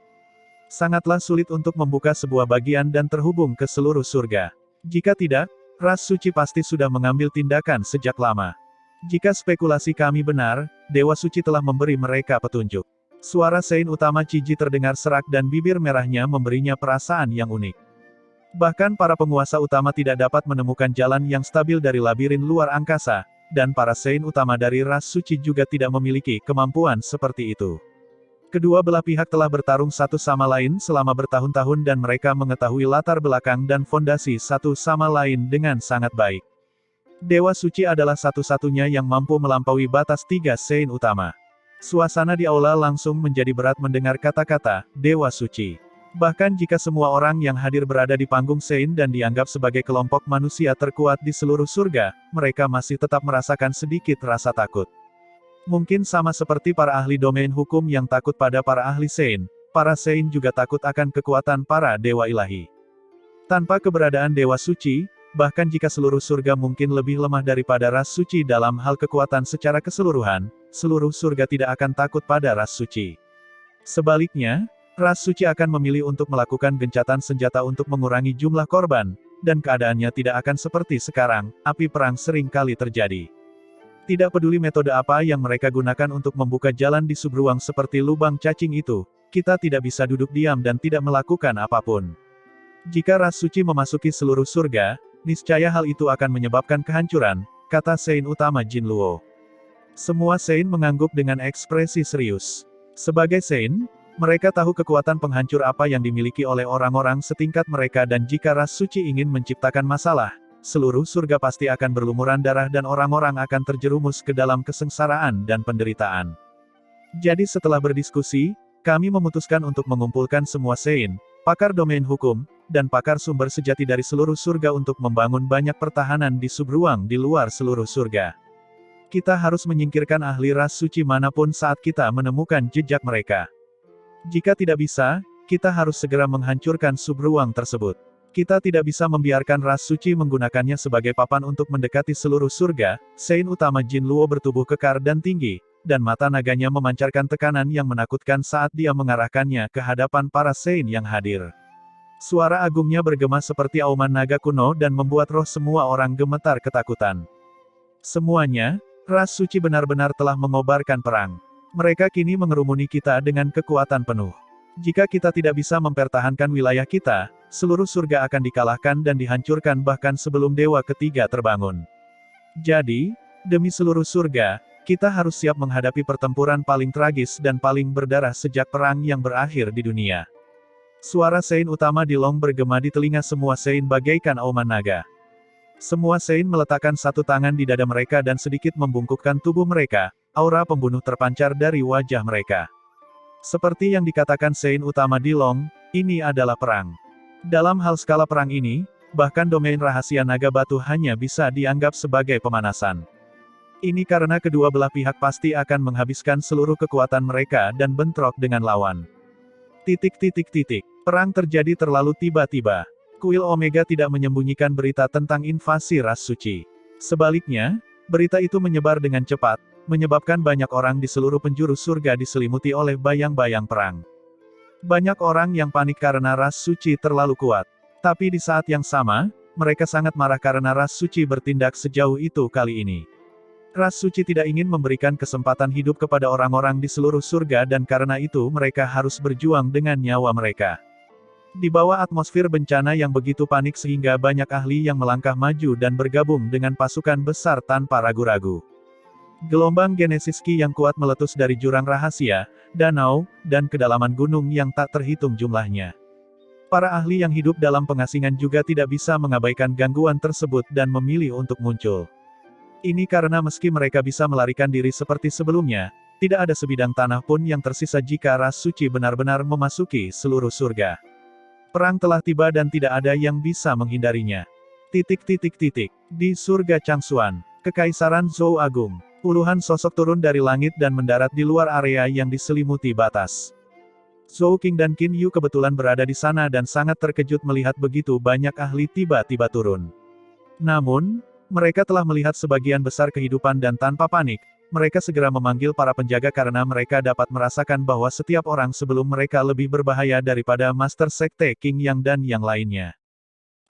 Sangatlah sulit untuk membuka sebuah bagian dan terhubung ke seluruh surga. Jika tidak, ras suci pasti sudah mengambil tindakan sejak lama. Jika spekulasi kami benar, Dewa Suci telah memberi mereka petunjuk. Suara Saint utama Qi Ji terdengar serak dan bibir merahnya memberinya perasaan yang unik. Bahkan para penguasa utama tidak dapat menemukan jalan yang stabil dari labirin luar angkasa, dan para Saint utama dari ras suci juga tidak memiliki kemampuan seperti itu. Kedua belah pihak telah bertarung satu sama lain selama bertahun-tahun dan mereka mengetahui latar belakang dan fondasi satu sama lain dengan sangat baik. Dewa Suci adalah satu-satunya yang mampu melampaui batas 3 Saint utama. Suasana di aula langsung menjadi berat mendengar kata-kata Dewa Suci. Bahkan jika semua orang yang hadir berada di panggung Saint dan dianggap sebagai kelompok manusia terkuat di seluruh surga, mereka masih tetap merasakan sedikit rasa takut. Mungkin sama seperti para ahli domain hukum yang takut pada para ahli Saint, para Saint juga takut akan kekuatan para dewa ilahi. Tanpa keberadaan Dewa Suci, bahkan jika seluruh surga mungkin lebih lemah daripada ras suci dalam hal kekuatan secara keseluruhan, seluruh surga tidak akan takut pada ras suci. Sebaliknya, ras suci akan memilih untuk melakukan gencatan senjata untuk mengurangi jumlah korban, dan keadaannya tidak akan seperti sekarang, api perang sering kali terjadi. Tidak peduli metode apa yang mereka gunakan untuk membuka jalan di subruang seperti lubang cacing itu, kita tidak bisa duduk diam dan tidak melakukan apapun. Jika ras suci memasuki seluruh surga, niscaya hal itu akan menyebabkan kehancuran, kata Saint utama Jin Luo. Semua Saint mengangguk dengan ekspresi serius. Sebagai Saint, mereka tahu kekuatan penghancur apa yang dimiliki oleh orang-orang setingkat mereka dan jika ras suci ingin menciptakan masalah, seluruh surga pasti akan berlumuran darah dan orang-orang akan terjerumus ke dalam kesengsaraan dan penderitaan. Jadi setelah berdiskusi, kami memutuskan untuk mengumpulkan semua Saint, pakar domain hukum, dan pakar sumber sejati dari seluruh surga untuk membangun banyak pertahanan di subruang di luar seluruh surga. Kita harus menyingkirkan ahli ras suci manapun saat kita menemukan jejak mereka. Jika tidak bisa, kita harus segera menghancurkan subruang tersebut. Kita tidak bisa membiarkan ras suci menggunakannya sebagai papan untuk mendekati seluruh surga. Saint utama Jin Luo bertubuh kekar dan tinggi, dan mata naganya memancarkan tekanan yang menakutkan saat dia mengarahkannya ke hadapan para Saint yang hadir. Suara agungnya bergema seperti auman naga kuno dan membuat roh semua orang gemetar ketakutan. Semuanya, ras suci benar-benar telah mengobarkan perang. Mereka kini mengerumuni kita dengan kekuatan penuh. Jika kita tidak bisa mempertahankan wilayah kita, seluruh surga akan dikalahkan dan dihancurkan bahkan sebelum dewa ketiga terbangun. Jadi, demi seluruh surga, kita harus siap menghadapi pertempuran paling tragis dan paling berdarah sejak perang yang berakhir di dunia. Suara Saint utama Dilong bergema di telinga semua Saint bagaikan auman naga. Semua Saint meletakkan satu tangan di dada mereka dan sedikit membungkukkan tubuh mereka, aura pembunuh terpancar dari wajah mereka. Seperti yang dikatakan Saint utama Dilong, ini adalah perang. Dalam hal skala perang ini, bahkan domain rahasia naga batu hanya bisa dianggap sebagai pemanasan. Ini karena kedua belah pihak pasti akan menghabiskan seluruh kekuatan mereka dan bentrok dengan lawan. Perang terjadi terlalu tiba-tiba. Kuil Omega tidak menyembunyikan berita tentang invasi ras suci. Sebaliknya, Berita itu menyebar dengan cepat, menyebabkan banyak orang di seluruh penjuru surga diselimuti oleh bayang-bayang perang. Banyak orang yang panik karena ras suci terlalu kuat. Tapi di saat yang sama, mereka sangat marah karena ras suci bertindak sejauh itu kali ini. Ras suci tidak ingin memberikan kesempatan hidup kepada orang-orang di seluruh surga dan karena itu mereka harus berjuang dengan nyawa mereka. Di bawah atmosfer bencana yang begitu panik sehingga banyak ahli yang melangkah maju dan bergabung dengan pasukan besar tanpa ragu-ragu. Gelombang Genesis Ki yang kuat meletus dari jurang rahasia, danau, dan kedalaman gunung yang tak terhitung jumlahnya. Para ahli yang hidup dalam pengasingan juga tidak bisa mengabaikan gangguan tersebut dan memilih untuk muncul. Ini karena meski mereka bisa melarikan diri seperti sebelumnya, tidak ada sebidang tanah pun yang tersisa jika ras suci benar-benar memasuki seluruh surga. Perang telah tiba dan tidak ada yang bisa menghindarinya. Di surga Changxuan, Kekaisaran Zhou Agung, puluhan sosok turun dari langit dan mendarat di luar area yang diselimuti batas. Zhou King dan Qin Yu kebetulan berada di sana dan sangat terkejut melihat begitu banyak ahli tiba-tiba turun. Namun, mereka telah melihat sebagian besar kehidupan dan tanpa panik, mereka segera memanggil para penjaga karena mereka dapat merasakan bahwa setiap orang sebelum mereka lebih berbahaya daripada Master Sekte Qing Yang dan yang lainnya.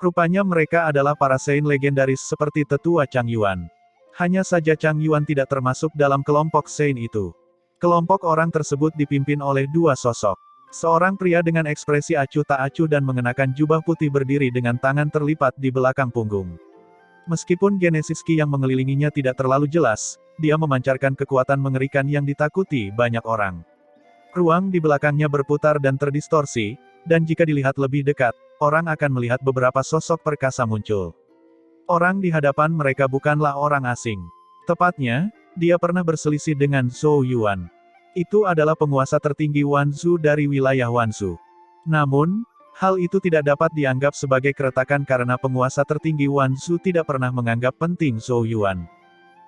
Rupanya mereka adalah para Saint legendaris seperti tetua Chang Yuan. Hanya saja Chang Yuan tidak termasuk dalam kelompok Saint itu. Kelompok orang tersebut dipimpin oleh dua sosok. Seorang pria dengan ekspresi acuh tak acuh dan mengenakan jubah putih berdiri dengan tangan terlipat di belakang punggung. Meskipun Genesis Ki yang mengelilinginya tidak terlalu jelas, dia memancarkan kekuatan mengerikan yang ditakuti banyak orang. Ruang di belakangnya berputar dan terdistorsi, dan jika dilihat lebih dekat, orang akan melihat beberapa sosok perkasa muncul. Orang di hadapan mereka bukanlah orang asing. Tepatnya, dia pernah berselisih dengan Zhou Yuan. Itu adalah penguasa tertinggi Wanzhou dari wilayah Wanzhou. Namun, hal itu tidak dapat dianggap sebagai keretakan karena penguasa tertinggi Wanzhou tidak pernah menganggap penting Zhou Yuan.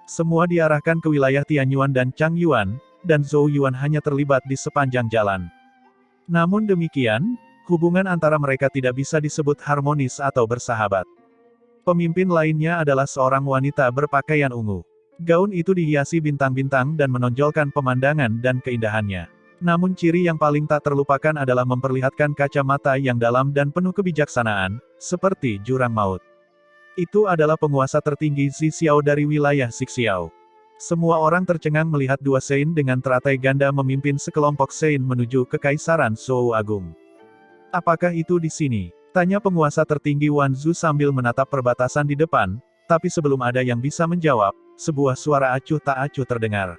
Semua diarahkan ke wilayah Tianyuan dan Chang Yuan, dan Zhou Yuan hanya terlibat di sepanjang jalan. Namun demikian, hubungan antara mereka tidak bisa disebut harmonis atau bersahabat. Pemimpin lainnya adalah seorang wanita berpakaian ungu. Gaun itu dihiasi bintang-bintang dan menonjolkan pemandangan dan keindahannya. Namun ciri yang paling tak terlupakan adalah memperlihatkan kacamata yang dalam dan penuh kebijaksanaan, seperti jurang maut. Itu adalah penguasa tertinggi Zi Xiao dari wilayah Xixiao. Semua orang tercengang melihat dua Saint dengan teratai ganda memimpin sekelompok Saint menuju Kekaisaran Zhou Agung. Apakah itu di sini? Tanya penguasa tertinggi Wanzhou sambil menatap perbatasan di depan, tapi sebelum ada yang bisa menjawab, sebuah suara acuh tak acuh terdengar.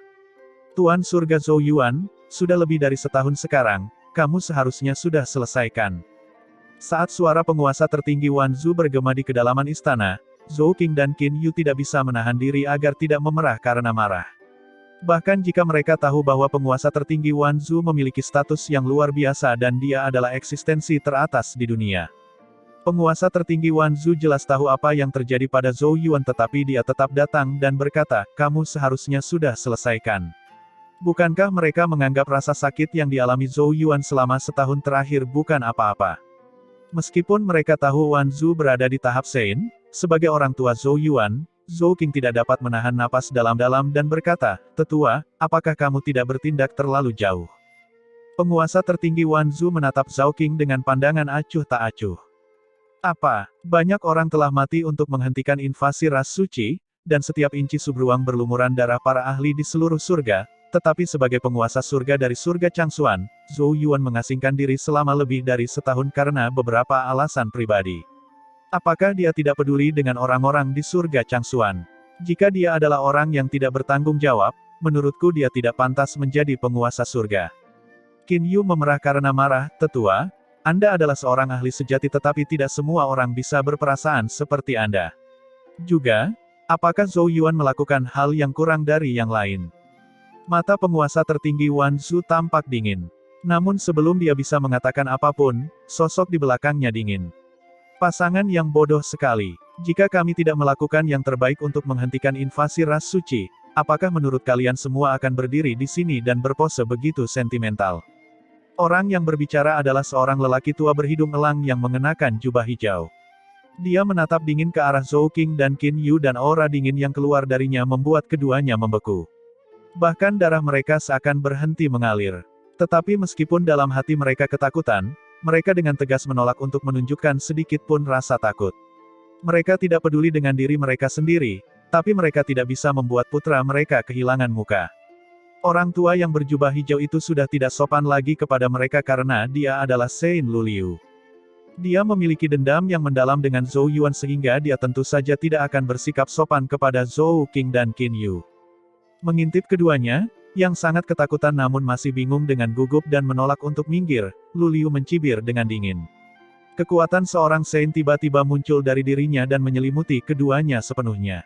Tuan Surga Zhou Yuan, sudah lebih dari setahun sekarang, kamu seharusnya sudah selesaikan. Saat suara penguasa tertinggi Wanzhou bergema di kedalaman istana, Zhou King dan Qin Yu tidak bisa menahan diri agar tidak memerah karena marah. Bahkan jika mereka tahu bahwa penguasa tertinggi Wanzhou memiliki status yang luar biasa dan dia adalah eksistensi teratas di dunia. Penguasa tertinggi Wanzhou jelas tahu apa yang terjadi pada Zhou Yuan tetapi dia tetap datang dan berkata, kamu seharusnya sudah selesaikan. Bukankah mereka menganggap rasa sakit yang dialami Zhou Yuan selama setahun terakhir bukan apa-apa? Meskipun mereka tahu Wanzhou berada di tahap Saint, sebagai orang tua Zhou Yuan, Zhou King tidak dapat menahan napas dalam-dalam dan berkata, tetua, apakah kamu tidak bertindak terlalu jauh? Penguasa tertinggi Wanzhou menatap Zhou King dengan pandangan acuh tak acuh. Apa? Banyak orang telah mati untuk menghentikan invasi ras suci, dan setiap inci subruang berlumuran darah para ahli di seluruh surga, tetapi sebagai penguasa surga dari surga Changxuan, Zhou Yuan mengasingkan diri selama lebih dari setahun karena beberapa alasan pribadi. Apakah dia tidak peduli dengan orang-orang di surga Changxuan? Jika dia adalah orang yang tidak bertanggung jawab, menurutku dia tidak pantas menjadi penguasa surga. Qin Yu memerah karena marah, tetua, Anda adalah seorang ahli sejati tetapi tidak semua orang bisa berperasaan seperti Anda. Juga, apakah Zhou Yuan melakukan hal yang kurang dari yang lain? Mata penguasa tertinggi Wanzhou tampak dingin. Namun sebelum dia bisa mengatakan apapun, sosok di belakangnya dingin. Pasangan yang bodoh sekali. Jika kami tidak melakukan yang terbaik untuk menghentikan invasi ras suci, apakah menurut kalian semua akan berdiri di sini dan berpose begitu sentimental? Orang yang berbicara adalah seorang lelaki tua berhidung elang yang mengenakan jubah hijau. Dia menatap dingin ke arah Zhou Qing dan Qin Yu dan aura dingin yang keluar darinya membuat keduanya membeku. Bahkan darah mereka seakan berhenti mengalir. Tetapi meskipun dalam hati mereka ketakutan, mereka dengan tegas menolak untuk menunjukkan sedikit pun rasa takut. Mereka tidak peduli dengan diri mereka sendiri, tapi mereka tidak bisa membuat putra mereka kehilangan muka. Orang tua yang berjubah hijau itu sudah tidak sopan lagi kepada mereka karena dia adalah Saint Luliu. Dia memiliki dendam yang mendalam dengan Zhou Yuan sehingga dia tentu saja tidak akan bersikap sopan kepada Zhou Qing dan Qin Yu. Mengintip keduanya, yang sangat ketakutan namun masih bingung dengan gugup dan menolak untuk minggir, Luliu mencibir dengan dingin. Kekuatan seorang Saint tiba-tiba muncul dari dirinya dan menyelimuti keduanya sepenuhnya.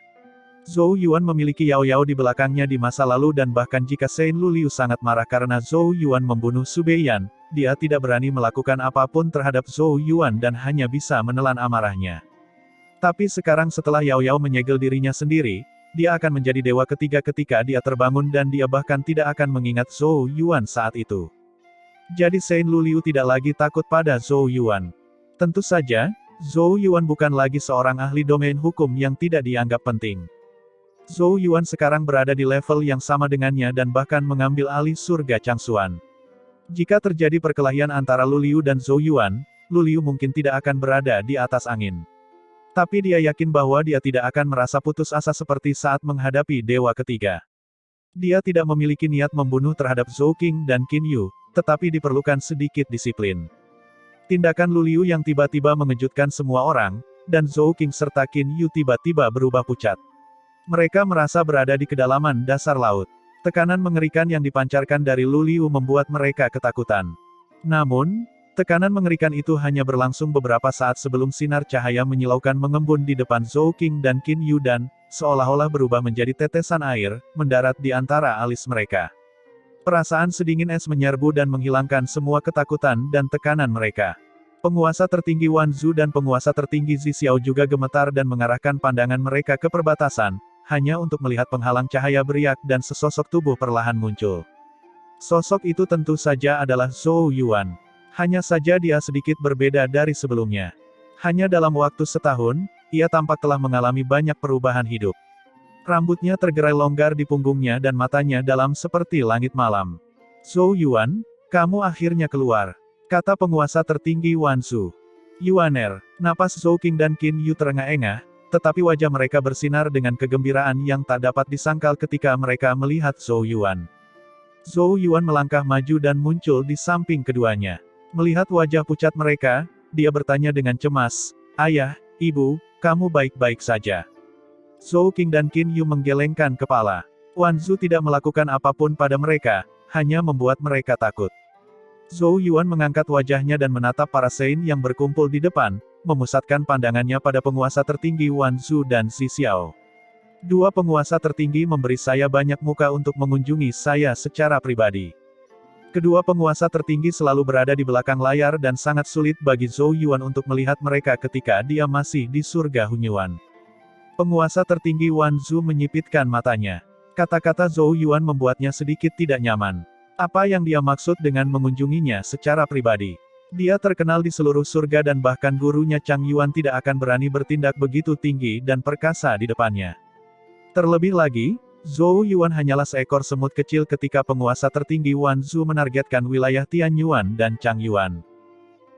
Zhou Yuan memiliki Yao Yao di belakangnya di masa lalu dan bahkan jika Saint Luliu sangat marah karena Zhou Yuan membunuh Su Beiyan, dia tidak berani melakukan apapun terhadap Zhou Yuan dan hanya bisa menelan amarahnya. Tapi sekarang setelah Yao Yao menyegel dirinya sendiri, dia akan menjadi dewa ketiga ketika dia terbangun dan dia bahkan tidak akan mengingat Zhou Yuan saat itu. Jadi Saint Luliu tidak lagi takut pada Zhou Yuan. Tentu saja, Zhou Yuan bukan lagi seorang ahli domain hukum yang tidak dianggap penting. Zhou Yuan sekarang berada di level yang sama dengannya dan bahkan mengambil alih surga Changsuan. Jika terjadi perkelahian antara Luliu dan Zhou Yuan, Luliu mungkin tidak akan berada di atas angin. Tapi dia yakin bahwa dia tidak akan merasa putus asa seperti saat menghadapi dewa ketiga. Dia tidak memiliki niat membunuh terhadap Zhou Qing dan Qin Yu, tetapi diperlukan sedikit disiplin. Tindakan Luliu yang tiba-tiba mengejutkan semua orang, dan Zhou Qing serta Qin Yu tiba-tiba berubah pucat. Mereka merasa berada di kedalaman dasar laut. Tekanan mengerikan yang dipancarkan dari Luliu membuat mereka ketakutan. Namun, tekanan mengerikan itu hanya berlangsung beberapa saat sebelum sinar cahaya menyilaukan mengembun di depan Zhou Qing dan Qin Yu dan, seolah-olah berubah menjadi tetesan air, mendarat di antara alis mereka. Perasaan sedingin es menyerbu dan menghilangkan semua ketakutan dan tekanan mereka. Penguasa tertinggi Wan Zhu dan penguasa tertinggi Zi Xiao juga gemetar dan mengarahkan pandangan mereka ke perbatasan, hanya untuk melihat penghalang cahaya beriak dan sesosok tubuh perlahan muncul. Sosok itu tentu saja adalah Zhou Yuan. Hanya saja dia sedikit berbeda dari sebelumnya. Hanya dalam waktu setahun, ia tampak telah mengalami banyak perubahan hidup. Rambutnya tergerai longgar di punggungnya dan matanya dalam seperti langit malam. Zhou Yuan, kamu akhirnya keluar, kata penguasa tertinggi Wan Zhu. Yuaner, napas Zhou Qing dan Qin Yu terengah-engah, tetapi wajah mereka bersinar dengan kegembiraan yang tak dapat disangkal ketika mereka melihat Zhou Yuan. Zhou Yuan melangkah maju dan muncul di samping keduanya. Melihat wajah pucat mereka, dia bertanya dengan cemas, "Ayah, Ibu, kamu baik-baik saja?" Zhou Qing dan Qin Yu menggelengkan kepala. Wan Zhu tidak melakukan apapun pada mereka, hanya membuat mereka takut. Zhou Yuan mengangkat wajahnya dan menatap para Saint yang berkumpul di depan, memusatkan pandangannya pada penguasa tertinggi Wan Zhu dan Zi Xiao. Dua penguasa tertinggi memberi saya banyak muka untuk mengunjungi saya secara pribadi. Kedua penguasa tertinggi selalu berada di belakang layar dan sangat sulit bagi Zhou Yuan untuk melihat mereka ketika dia masih di surga Hunyuan. Penguasa tertinggi Wan Zhu menyipitkan matanya. Kata-kata Zhou Yuan membuatnya sedikit tidak nyaman. Apa yang dia maksud dengan mengunjunginya secara pribadi? Dia terkenal di seluruh surga dan bahkan gurunya Chang Yuan tidak akan berani bertindak begitu tinggi dan perkasa di depannya. Terlebih lagi, Zhou Yuan hanyalah seekor semut kecil ketika penguasa tertinggi Wan Zhu menargetkan wilayah Tian Yuan dan Chang Yuan.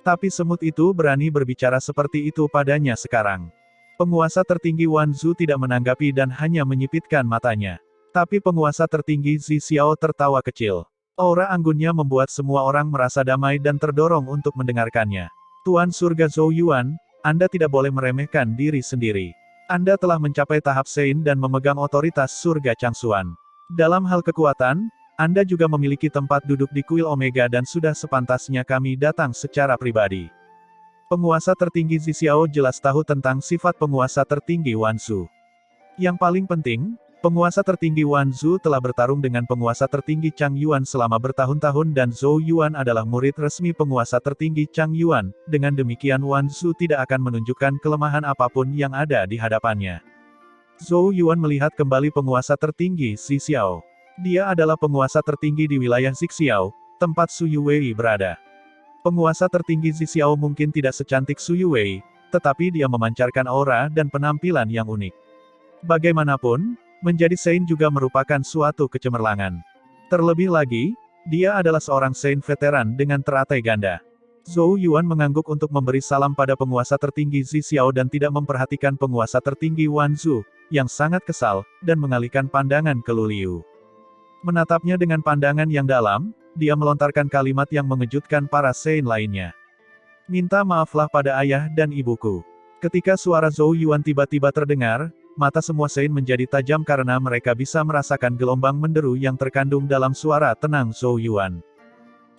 Tapi semut itu berani berbicara seperti itu padanya sekarang. Penguasa tertinggi Wan Zhu tidak menanggapi dan hanya menyipitkan matanya. Tapi penguasa tertinggi Zi Xiao tertawa kecil. Aura anggunnya membuat semua orang merasa damai dan terdorong untuk mendengarkannya. Tuan Surga Zhou Yuan, Anda tidak boleh meremehkan diri sendiri. Anda telah mencapai tahap Saint dan memegang otoritas surga Changsuan. Dalam hal kekuatan, Anda juga memiliki tempat duduk di kuil Omega dan sudah sepantasnya kami datang secara pribadi. Penguasa tertinggi Zi Xiao jelas tahu tentang sifat penguasa tertinggi Wan Zhu. Yang paling penting, penguasa tertinggi Wan Zhu telah bertarung dengan penguasa tertinggi Chang Yuan selama bertahun-tahun dan Zhou Yuan adalah murid resmi penguasa tertinggi Chang Yuan, dengan demikian Wan Zhu tidak akan menunjukkan kelemahan apapun yang ada di hadapannya. Zhou Yuan melihat kembali penguasa tertinggi Zi Xiao. Dia adalah penguasa tertinggi di wilayah Zixiao, tempat Su Yuwei berada. Penguasa tertinggi Zi Xiao mungkin tidak secantik Su Yuwei, tetapi dia memancarkan aura dan penampilan yang unik. Bagaimanapun, menjadi Saint juga merupakan suatu kecemerlangan. Terlebih lagi, dia adalah seorang Saint veteran dengan teratai ganda. Zhou Yuan mengangguk untuk memberi salam pada penguasa tertinggi Zi Xiao dan tidak memperhatikan penguasa tertinggi Wan Zhu, yang sangat kesal, dan mengalihkan pandangan ke Lu Liu. Menatapnya dengan pandangan yang dalam, dia melontarkan kalimat yang mengejutkan para Saint lainnya. Minta maaflah pada ayah dan ibuku. Ketika suara Zhou Yuan tiba-tiba terdengar, mata semua Saint menjadi tajam karena mereka bisa merasakan gelombang menderu yang terkandung dalam suara tenang Zhou Yuan.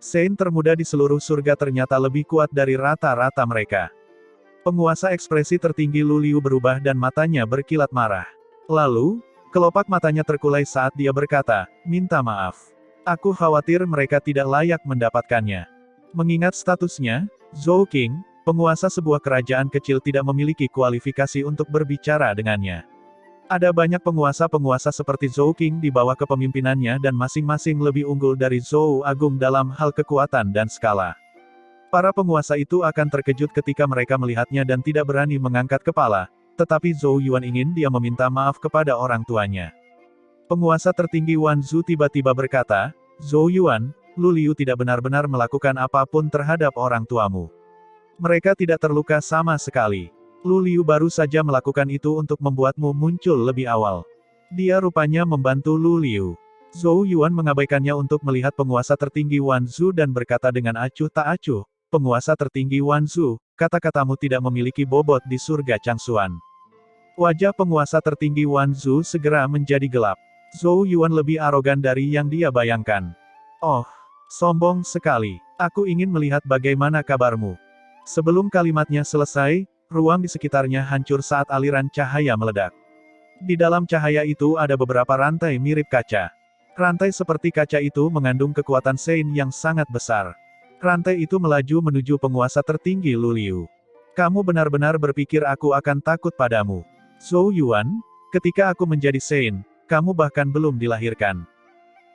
Saint termuda di seluruh surga ternyata lebih kuat dari rata-rata mereka. Penguasa ekspresi tertinggi Lu Liu berubah dan matanya berkilat marah. Lalu, kelopak matanya terkulai saat dia berkata, minta maaf. Aku khawatir mereka tidak layak mendapatkannya. Mengingat statusnya, Zhou Qing, penguasa sebuah kerajaan kecil tidak memiliki kualifikasi untuk berbicara dengannya. Ada banyak penguasa-penguasa seperti Zhou Qing di bawah kepemimpinannya dan masing-masing lebih unggul dari Zhou Agung dalam hal kekuatan dan skala. Para penguasa itu akan terkejut ketika mereka melihatnya dan tidak berani mengangkat kepala, tetapi Zhou Yuan ingin dia meminta maaf kepada orang tuanya. Penguasa tertinggi Wan Zhu tiba-tiba berkata, Zhou Yuan, Lu Liu tidak benar-benar melakukan apapun terhadap orang tuamu. Mereka tidak terluka sama sekali. Lu Liu baru saja melakukan itu untuk membuatmu muncul lebih awal. Dia rupanya membantu Lu Liu. Zhou Yuan mengabaikannya untuk melihat penguasa tertinggi Wan Zhu dan berkata dengan acuh tak acuh, penguasa tertinggi Wan Zhu, kata-katamu tidak memiliki bobot di surga Changsuan. Wajah penguasa tertinggi Wan Zhu segera menjadi gelap. Zhou Yuan lebih arogan dari yang dia bayangkan. Oh, sombong sekali. Aku ingin melihat bagaimana kabarmu. Sebelum kalimatnya selesai, ruang di sekitarnya hancur saat aliran cahaya meledak. Di dalam cahaya itu ada beberapa rantai mirip kaca. Rantai seperti kaca itu mengandung kekuatan Saint yang sangat besar. Rantai itu melaju menuju penguasa tertinggi Lu Liu. Kamu benar-benar berpikir aku akan takut padamu. Zhou Yuan, ketika aku menjadi Saint, kamu bahkan belum dilahirkan.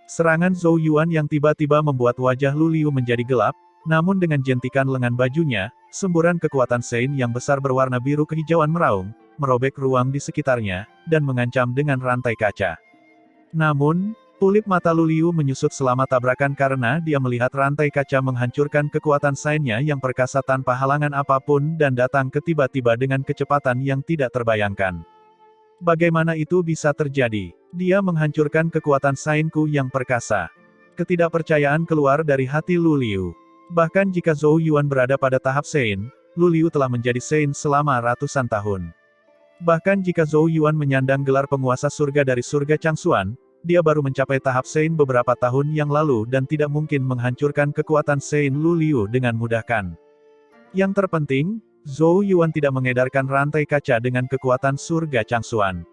Serangan Zhou Yuan yang tiba-tiba membuat wajah Lu Liu menjadi gelap, namun dengan jentikan lengan bajunya, semburan kekuatan Saint yang besar berwarna biru kehijauan meraung, merobek ruang di sekitarnya, dan mengancam dengan rantai kaca. Namun, kulit mata Lu Liu menyusut selama tabrakan karena dia melihat rantai kaca menghancurkan kekuatan Saint-nya yang perkasa tanpa halangan apapun dan datang tiba-tiba dengan kecepatan yang tidak terbayangkan. Bagaimana itu bisa terjadi? Dia menghancurkan kekuatan Saint-ku yang perkasa. Ketidakpercayaan keluar dari hati Lu Liu. Bahkan jika Zhou Yuan berada pada tahap Saint, Lu Liu telah menjadi Saint selama ratusan tahun. Bahkan jika Zhou Yuan menyandang gelar penguasa surga dari surga Changsuan, dia baru mencapai tahap Saint beberapa tahun yang lalu dan tidak mungkin menghancurkan kekuatan Saint Lu Liu dengan mudahkan. Yang terpenting, Zhou Yuan tidak mengedarkan rantai kaca dengan kekuatan surga Changsuan.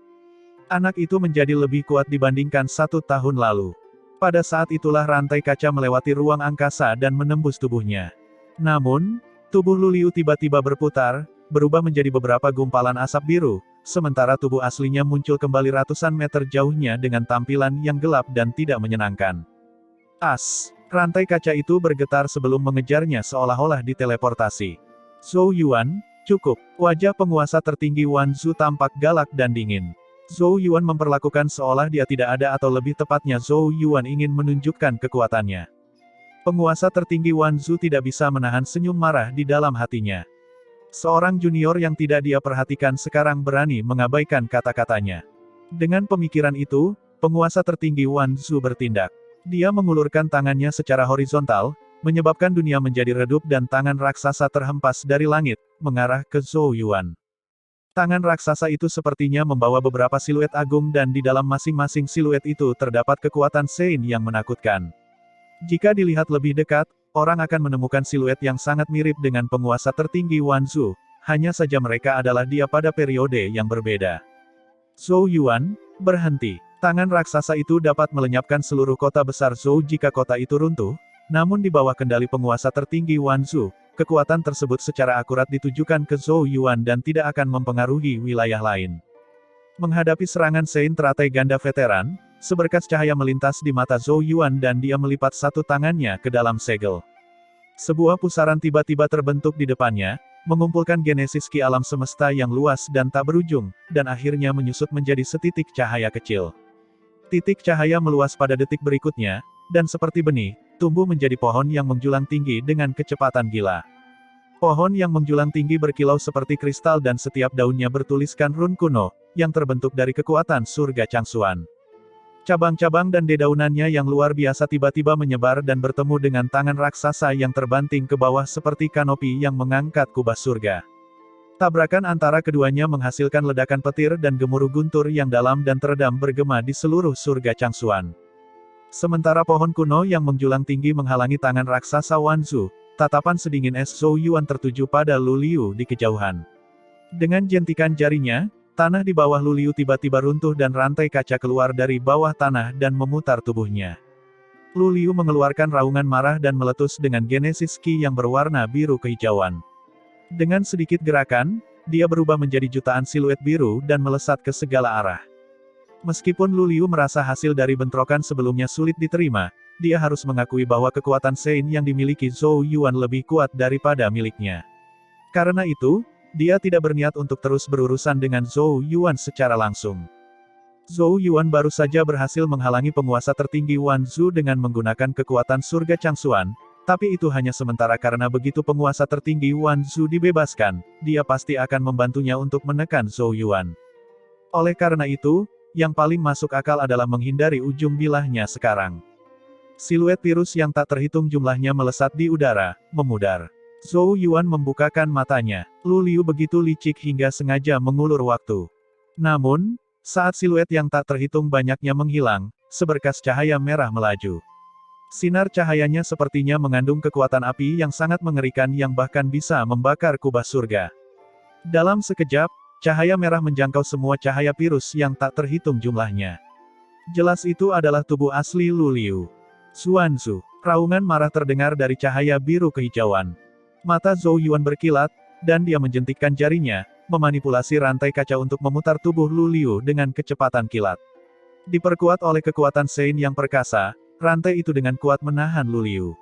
Anak itu menjadi lebih kuat dibandingkan 1 tahun lalu. Pada saat itulah rantai kaca melewati ruang angkasa dan menembus tubuhnya. Namun, tubuh Lu Liu tiba-tiba berputar, berubah menjadi beberapa gumpalan asap biru, sementara tubuh aslinya muncul kembali ratusan meter jauhnya dengan tampilan yang gelap dan tidak menyenangkan. Rantai kaca itu bergetar sebelum mengejarnya seolah-olah diteleportasi. Zhou Yuan, cukup. Wajah penguasa tertinggi Wan Zhu tampak galak dan dingin. Zhou Yuan memperlakukan seolah dia tidak ada atau lebih tepatnya Zhou Yuan ingin menunjukkan kekuatannya. Penguasa tertinggi Wan Zhu tidak bisa menahan senyum marah di dalam hatinya. Seorang junior yang tidak dia perhatikan sekarang berani mengabaikan kata-katanya. Dengan pemikiran itu, penguasa tertinggi Wan Zhu bertindak. Dia mengulurkan tangannya secara horizontal, menyebabkan dunia menjadi redup dan tangan raksasa terhempas dari langit, mengarah ke Zhou Yuan. Tangan raksasa itu sepertinya membawa beberapa siluet agung dan di dalam masing-masing siluet itu terdapat kekuatan Saint yang menakutkan. Jika dilihat lebih dekat, orang akan menemukan siluet yang sangat mirip dengan penguasa tertinggi Wan Zhu, hanya saja mereka adalah dia pada periode yang berbeda. Zhou Yuan, berhenti. Tangan raksasa itu dapat melenyapkan seluruh kota besar Zhou jika kota itu runtuh, namun di bawah kendali penguasa tertinggi Wan Zhu, kekuatan tersebut secara akurat ditujukan ke Zhou Yuan dan tidak akan mempengaruhi wilayah lain. Menghadapi serangan Saint teratai ganda veteran, seberkas cahaya melintas di mata Zhou Yuan dan dia melipat satu tangannya ke dalam segel. Sebuah pusaran tiba-tiba terbentuk di depannya, mengumpulkan genesis ki alam semesta yang luas dan tak berujung, dan akhirnya menyusut menjadi setitik cahaya kecil. Titik cahaya meluas pada detik berikutnya, dan seperti benih, tumbuh menjadi pohon yang menjulang tinggi dengan kecepatan gila. Pohon yang menjulang tinggi berkilau seperti kristal dan setiap daunnya bertuliskan run kuno, yang terbentuk dari kekuatan surga Changsuan. Cabang-cabang dan dedaunannya yang luar biasa tiba-tiba menyebar dan bertemu dengan tangan raksasa yang terbanting ke bawah seperti kanopi yang mengangkat kubah surga. Tabrakan antara keduanya menghasilkan ledakan petir dan gemuruh guntur yang dalam dan teredam bergema di seluruh surga Changsuan. Sementara pohon kuno yang menjulang tinggi menghalangi tangan raksasa Wanzu, tatapan sedingin es Zhou Yuan tertuju pada Lu Liu di kejauhan. Dengan jentikan jarinya, tanah di bawah Lu Liu tiba-tiba runtuh dan rantai kaca keluar dari bawah tanah dan memutar tubuhnya. Lu Liu mengeluarkan raungan marah dan meletus dengan genesis ki yang berwarna biru kehijauan. Dengan sedikit gerakan, dia berubah menjadi jutaan siluet biru dan melesat ke segala arah. Meskipun Lu Liu merasa hasil dari bentrokan sebelumnya sulit diterima, dia harus mengakui bahwa kekuatan Sein yang dimiliki Zhou Yuan lebih kuat daripada miliknya. Karena itu, dia tidak berniat untuk terus berurusan dengan Zhou Yuan secara langsung. Zhou Yuan baru saja berhasil menghalangi penguasa tertinggi Wanzu dengan menggunakan kekuatan surga Changsuan, tapi itu hanya sementara karena begitu penguasa tertinggi Wanzu dibebaskan, dia pasti akan membantunya untuk menekan Zhou Yuan. Oleh karena itu, yang paling masuk akal adalah menghindari ujung bilahnya sekarang. Siluet virus yang tak terhitung jumlahnya melesat di udara, memudar. Zhou Yuan membukakan matanya. Lu Liu begitu licik hingga sengaja mengulur waktu. Namun, saat siluet yang tak terhitung banyaknya menghilang, seberkas cahaya merah melaju. Sinar cahayanya sepertinya mengandung kekuatan api yang sangat mengerikan yang bahkan bisa membakar kubah surga. Dalam sekejap, cahaya merah menjangkau semua cahaya virus yang tak terhitung jumlahnya. Jelas itu adalah tubuh asli Lu Liu. Xuanzu, raungan marah terdengar dari cahaya biru kehijauan. Mata Zhou Yuan berkilat, dan dia menjentikkan jarinya, memanipulasi rantai kaca untuk memutar tubuh Lu Liu dengan kecepatan kilat. Diperkuat oleh kekuatan Sein yang perkasa, rantai itu dengan kuat menahan Lu Liu.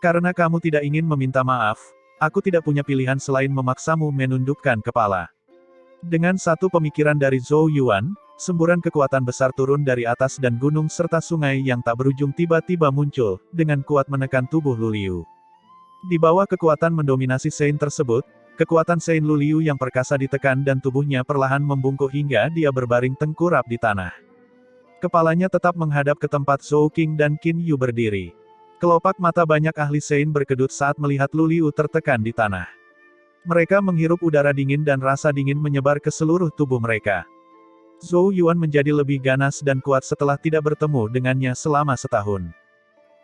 Karena kamu tidak ingin meminta maaf, aku tidak punya pilihan selain memaksamu menundukkan kepala. Dengan satu pemikiran dari Zhou Yuan, semburan kekuatan besar turun dari atas dan gunung serta sungai yang tak berujung tiba-tiba muncul, dengan kuat menekan tubuh Lu Liu. Di bawah kekuatan mendominasi Sein tersebut, kekuatan Sein Lu Liu yang perkasa ditekan dan tubuhnya perlahan membungkuk hingga dia berbaring tengkurap di tanah. Kepalanya tetap menghadap ke tempat Zhou Qing dan Qin Yu berdiri. Kelopak mata banyak ahli Sein berkedut saat melihat Lu Liu tertekan di tanah. Mereka menghirup udara dingin dan rasa dingin menyebar ke seluruh tubuh mereka. Zhou Yuan menjadi lebih ganas dan kuat setelah tidak bertemu dengannya selama setahun.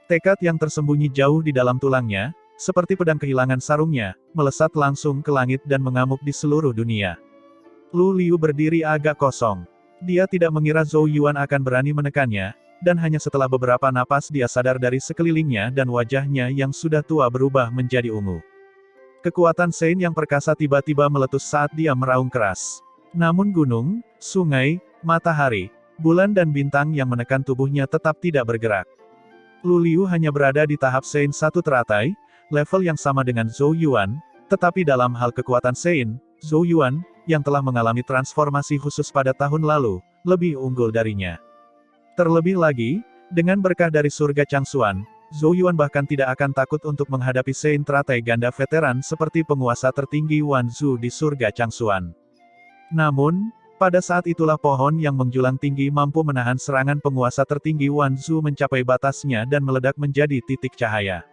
Tekad yang tersembunyi jauh di dalam tulangnya, seperti pedang kehilangan sarungnya, melesat langsung ke langit dan mengamuk di seluruh dunia. Lu Liu berdiri agak kosong. Dia tidak mengira Zhou Yuan akan berani menekannya, dan hanya setelah beberapa napas dia sadar dari sekelilingnya dan wajahnya yang sudah tua berubah menjadi ungu. Kekuatan Sein yang perkasa tiba-tiba meletus saat dia meraung keras. Namun gunung, sungai, matahari, bulan dan bintang yang menekan tubuhnya tetap tidak bergerak. Lu Liu hanya berada di tahap Sein satu teratai, level yang sama dengan Zhou Yuan, tetapi dalam hal kekuatan Sein, Zhou Yuan, yang telah mengalami transformasi khusus pada tahun lalu, lebih unggul darinya. Terlebih lagi, dengan berkah dari surga Changsuan, Zhou Yuan bahkan tidak akan takut untuk menghadapi Sein teratai ganda veteran seperti penguasa tertinggi Wanzu di surga Changsuan. Namun, pada saat itulah pohon yang menjulang tinggi mampu menahan serangan penguasa tertinggi Wanzu mencapai batasnya dan meledak menjadi titik cahaya.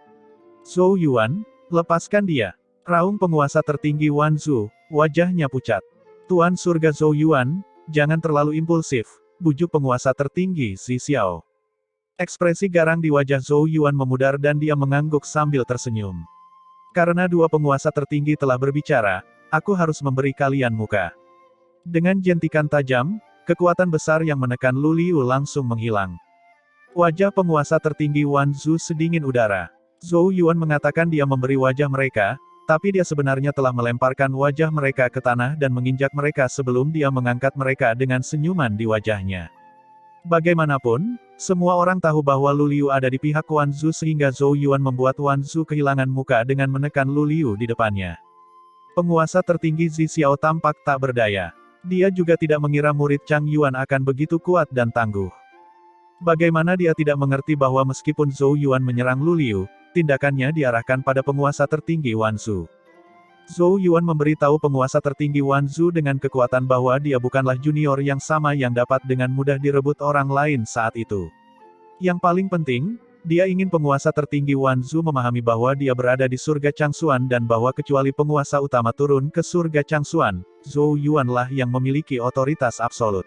Zhou Yuan, lepaskan dia. Raung penguasa tertinggi Wanzu, wajahnya pucat. Tuan surga Zhou Yuan, jangan terlalu impulsif, bujuk penguasa tertinggi Xi Xiao. Ekspresi garang di wajah Zhou Yuan memudar dan dia mengangguk sambil tersenyum. Karena dua penguasa tertinggi telah berbicara, aku harus memberi kalian muka. Dengan jentikan tajam, kekuatan besar yang menekan Lu Liu langsung menghilang. Wajah penguasa tertinggi Wanzu sedingin udara. Zhou Yuan mengatakan dia memberi wajah mereka, tapi dia sebenarnya telah melemparkan wajah mereka ke tanah dan menginjak mereka sebelum dia mengangkat mereka dengan senyuman di wajahnya. Bagaimanapun, semua orang tahu bahwa Lu Liu ada di pihak Wanzu sehingga Zhou Yuan membuat Wanzu kehilangan muka dengan menekan Lu Liu di depannya. Penguasa tertinggi Zi Xiao tampak tak berdaya. Dia juga tidak mengira murid Chang Yuan akan begitu kuat dan tangguh. Bagaimana dia tidak mengerti bahwa meskipun Zhou Yuan menyerang Lu Liu, tindakannya diarahkan pada penguasa tertinggi Wan Zhu. Zhou Yuan memberitahu penguasa tertinggi Wan Zhu dengan kekuatan bahwa dia bukanlah junior yang sama yang dapat dengan mudah direbut orang lain saat itu. Yang paling penting, dia ingin penguasa tertinggi Wan Zhu memahami bahwa dia berada di surga Changxuan dan bahwa kecuali penguasa utama turun ke surga Changxuan, Zhou Yuanlah yang memiliki otoritas absolut.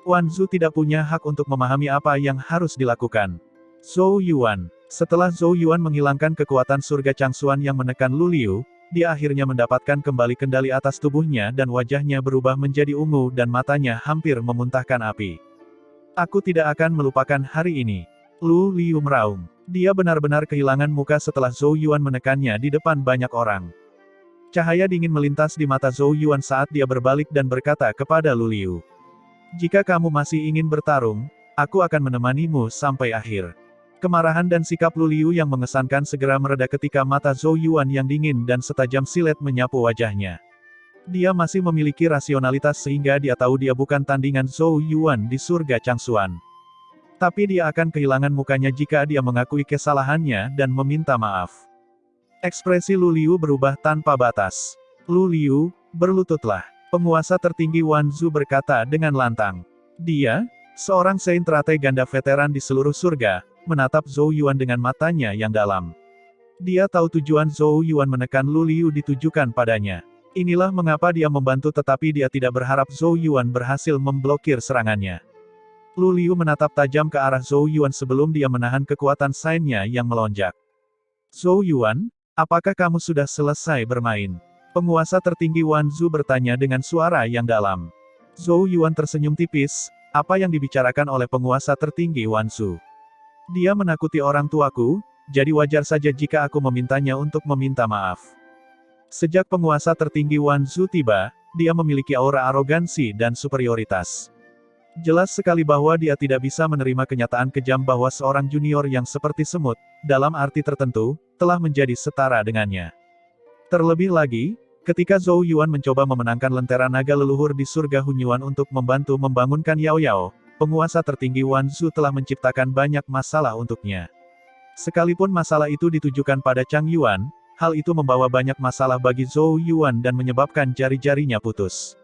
Wan Zhu tidak punya hak untuk memahami apa yang harus dilakukan. Zhou Yuan. Setelah Zhou Yuan menghilangkan kekuatan surga Changxuan yang menekan Lu Liu, dia akhirnya mendapatkan kembali kendali atas tubuhnya dan wajahnya berubah menjadi ungu dan matanya hampir memuntahkan api. Aku tidak akan melupakan hari ini. Lu Liu meraung. Dia benar-benar kehilangan muka setelah Zhou Yuan menekannya di depan banyak orang. Cahaya dingin melintas di mata Zhou Yuan saat dia berbalik dan berkata kepada Lu Liu. Jika kamu masih ingin bertarung, aku akan menemanimu sampai akhir. Kemarahan dan sikap Lu Liu yang mengesankan segera mereda ketika mata Zhou Yuan yang dingin dan setajam silet menyapu wajahnya. Dia masih memiliki rasionalitas sehingga dia tahu dia bukan tandingan Zhou Yuan di surga Changxuan. Tapi dia akan kehilangan mukanya jika dia mengakui kesalahannya dan meminta maaf. Ekspresi Lu Liu berubah tanpa batas. Lu Liu, berlututlah. Penguasa tertinggi Wan Zhu berkata dengan lantang. Dia, seorang Saint teratai ganda veteran di seluruh surga, menatap Zhou Yuan dengan matanya yang dalam. Dia tahu tujuan Zhou Yuan menekan Lu Liu ditujukan padanya. Inilah mengapa dia membantu tetapi dia tidak berharap Zhou Yuan berhasil memblokir serangannya. Lu Liu menatap tajam ke arah Zhou Yuan sebelum dia menahan kekuatan sainnya yang melonjak. Zhou Yuan, apakah kamu sudah selesai bermain? Penguasa tertinggi Wan Zhu bertanya dengan suara yang dalam. Zhou Yuan tersenyum tipis, apa yang dibicarakan oleh penguasa tertinggi Wan Zhu? Dia menakuti orang tuaku, jadi wajar saja jika aku memintanya untuk meminta maaf. Sejak penguasa tertinggi Wan Zhu tiba, dia memiliki aura arogansi dan superioritas. Jelas sekali bahwa dia tidak bisa menerima kenyataan kejam bahwa seorang junior yang seperti semut, dalam arti tertentu, telah menjadi setara dengannya. Terlebih lagi, ketika Zhou Yuan mencoba memenangkan lentera naga leluhur di surga Hunyuan untuk membantu membangunkan Yao Yao, penguasa tertinggi Wan Zhu telah menciptakan banyak masalah untuknya. Sekalipun masalah itu ditujukan pada Chang Yuan, hal itu membawa banyak masalah bagi Zhou Yuan dan menyebabkan jari-jarinya putus.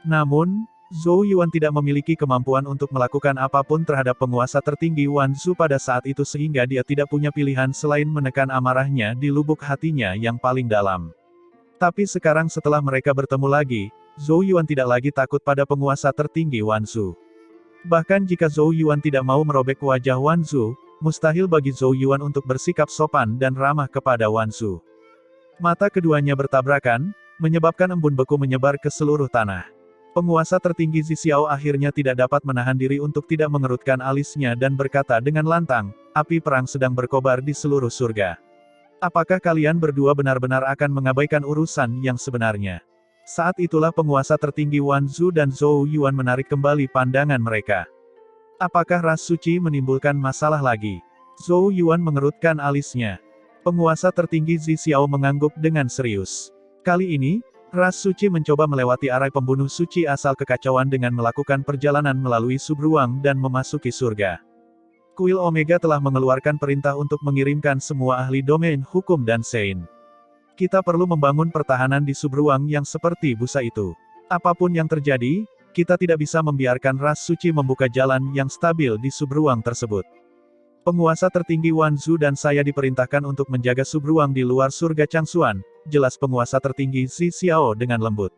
Namun, Zhou Yuan tidak memiliki kemampuan untuk melakukan apapun terhadap penguasa tertinggi Wan Zhu pada saat itu sehingga dia tidak punya pilihan selain menekan amarahnya di lubuk hatinya yang paling dalam. Tapi sekarang setelah mereka bertemu lagi, Zhou Yuan tidak lagi takut pada penguasa tertinggi Wan Zhu. Bahkan jika Zhou Yuan tidak mau merobek wajah Wan Zhu, mustahil bagi Zhou Yuan untuk bersikap sopan dan ramah kepada Wan Zhu. Mata keduanya bertabrakan, menyebabkan embun beku menyebar ke seluruh tanah. Penguasa tertinggi Zi Xiao akhirnya tidak dapat menahan diri untuk tidak mengerutkan alisnya dan berkata dengan lantang, api perang sedang berkobar di seluruh surga. Apakah kalian berdua benar-benar akan mengabaikan urusan yang sebenarnya? Saat itulah penguasa tertinggi Wan Zhu dan Zhou Yuan menarik kembali pandangan mereka. Apakah ras suci menimbulkan masalah lagi? Zhou Yuan mengerutkan alisnya. Penguasa tertinggi Zi Xiao mengangguk dengan serius. Kali ini, ras suci mencoba melewati arai pembunuh suci asal kekacauan dengan melakukan perjalanan melalui subruang dan memasuki surga. Kuil Omega telah mengeluarkan perintah untuk mengirimkan semua ahli domain hukum dan Sein. Kita perlu membangun pertahanan di subruang yang seperti busa itu. Apapun yang terjadi, kita tidak bisa membiarkan ras suci membuka jalan yang stabil di subruang tersebut. Penguasa tertinggi Wan Zhu dan saya diperintahkan untuk menjaga subruang di luar surga Changxuan, jelas penguasa tertinggi Zi Xiao dengan lembut.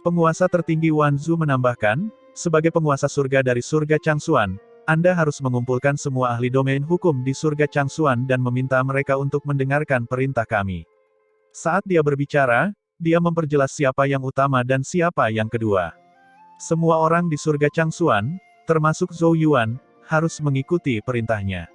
Penguasa tertinggi Wan Zhu menambahkan, sebagai penguasa surga dari surga Changxuan, Anda harus mengumpulkan semua ahli domain hukum di surga Changxuan dan meminta mereka untuk mendengarkan perintah kami. Saat dia berbicara, dia memperjelas siapa yang utama dan siapa yang kedua. Semua orang di surga Changxuan, termasuk Zhou Yuan, harus mengikuti perintahnya.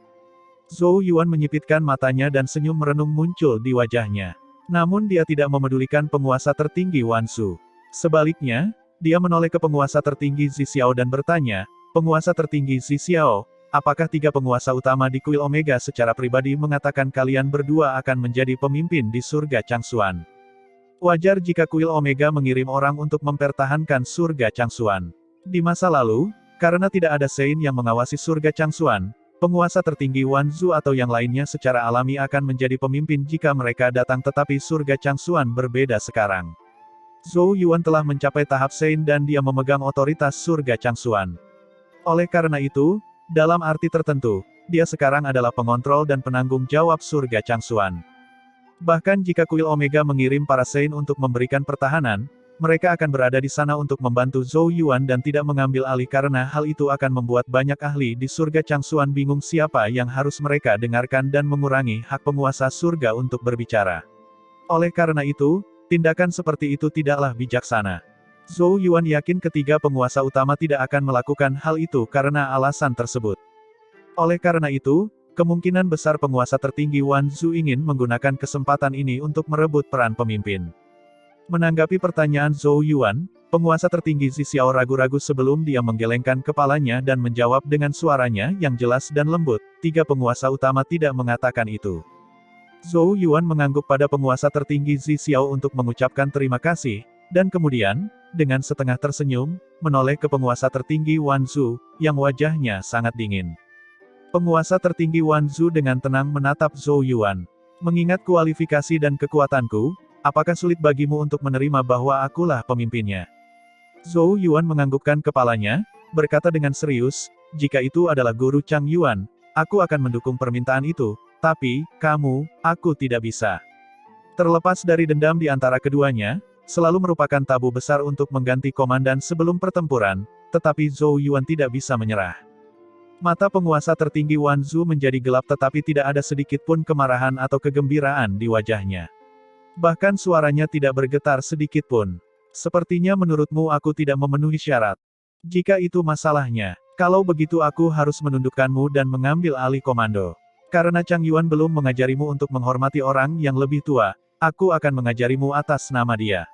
Zhou Yuan menyipitkan matanya dan senyum merenung muncul di wajahnya. Namun dia tidak memedulikan penguasa tertinggi Wan Zhu. Sebaliknya, dia menoleh ke penguasa tertinggi Zi Xiao dan bertanya, penguasa tertinggi Zi Xiao, apakah tiga penguasa utama di kuil Omega secara pribadi mengatakan kalian berdua akan menjadi pemimpin di surga Changxuan? Wajar jika kuil Omega mengirim orang untuk mempertahankan surga Changsuan. Di masa lalu, karena tidak ada Sein yang mengawasi surga Changsuan, penguasa tertinggi Wanzu atau yang lainnya secara alami akan menjadi pemimpin jika mereka datang, tetapi surga Changsuan berbeda sekarang. Zhou Yuan telah mencapai tahap Sein dan dia memegang otoritas surga Changsuan. Oleh karena itu, dalam arti tertentu, dia sekarang adalah pengontrol dan penanggung jawab surga Changsuan. Bahkan jika kuil Omega mengirim para Sein untuk memberikan pertahanan, mereka akan berada di sana untuk membantu Zhou Yuan dan tidak mengambil alih karena hal itu akan membuat banyak ahli di surga Changsuan bingung siapa yang harus mereka dengarkan dan mengurangi hak penguasa surga untuk berbicara. Oleh karena itu, tindakan seperti itu tidaklah bijaksana. Zhou Yuan yakin ketiga penguasa utama tidak akan melakukan hal itu karena alasan tersebut. Oleh karena itu, kemungkinan besar penguasa tertinggi Wanzu ingin menggunakan kesempatan ini untuk merebut peran pemimpin. Menanggapi pertanyaan Zhou Yuan, penguasa tertinggi Zi Xiao ragu-ragu sebelum dia menggelengkan kepalanya dan menjawab dengan suaranya yang jelas dan lembut, tiga penguasa utama tidak mengatakan itu. Zhou Yuan mengangguk pada penguasa tertinggi Zi Xiao untuk mengucapkan terima kasih, dan kemudian, dengan setengah tersenyum, menoleh ke penguasa tertinggi Wanzu, yang wajahnya sangat dingin. Penguasa tertinggi Wanzu dengan tenang menatap Zhou Yuan. Mengingat kualifikasi dan kekuatanku, apakah sulit bagimu untuk menerima bahwa akulah pemimpinnya? Zhou Yuan menganggukkan kepalanya, berkata dengan serius, jika itu adalah guru Chang Yuan, aku akan mendukung permintaan itu, tapi, kamu, aku tidak bisa. Terlepas dari dendam di antara keduanya, selalu merupakan tabu besar untuk mengganti komandan sebelum pertempuran, tetapi Zhou Yuan tidak bisa menyerah. Mata penguasa tertinggi Wanzu menjadi gelap tetapi tidak ada sedikit pun kemarahan atau kegembiraan di wajahnya. Bahkan suaranya tidak bergetar sedikit pun. Sepertinya menurutmu aku tidak memenuhi syarat. Jika itu masalahnya, kalau begitu aku harus menundukkanmu dan mengambil alih komando. Karena Chang Yuan belum mengajarimu untuk menghormati orang yang lebih tua, aku akan mengajarimu atas nama dia.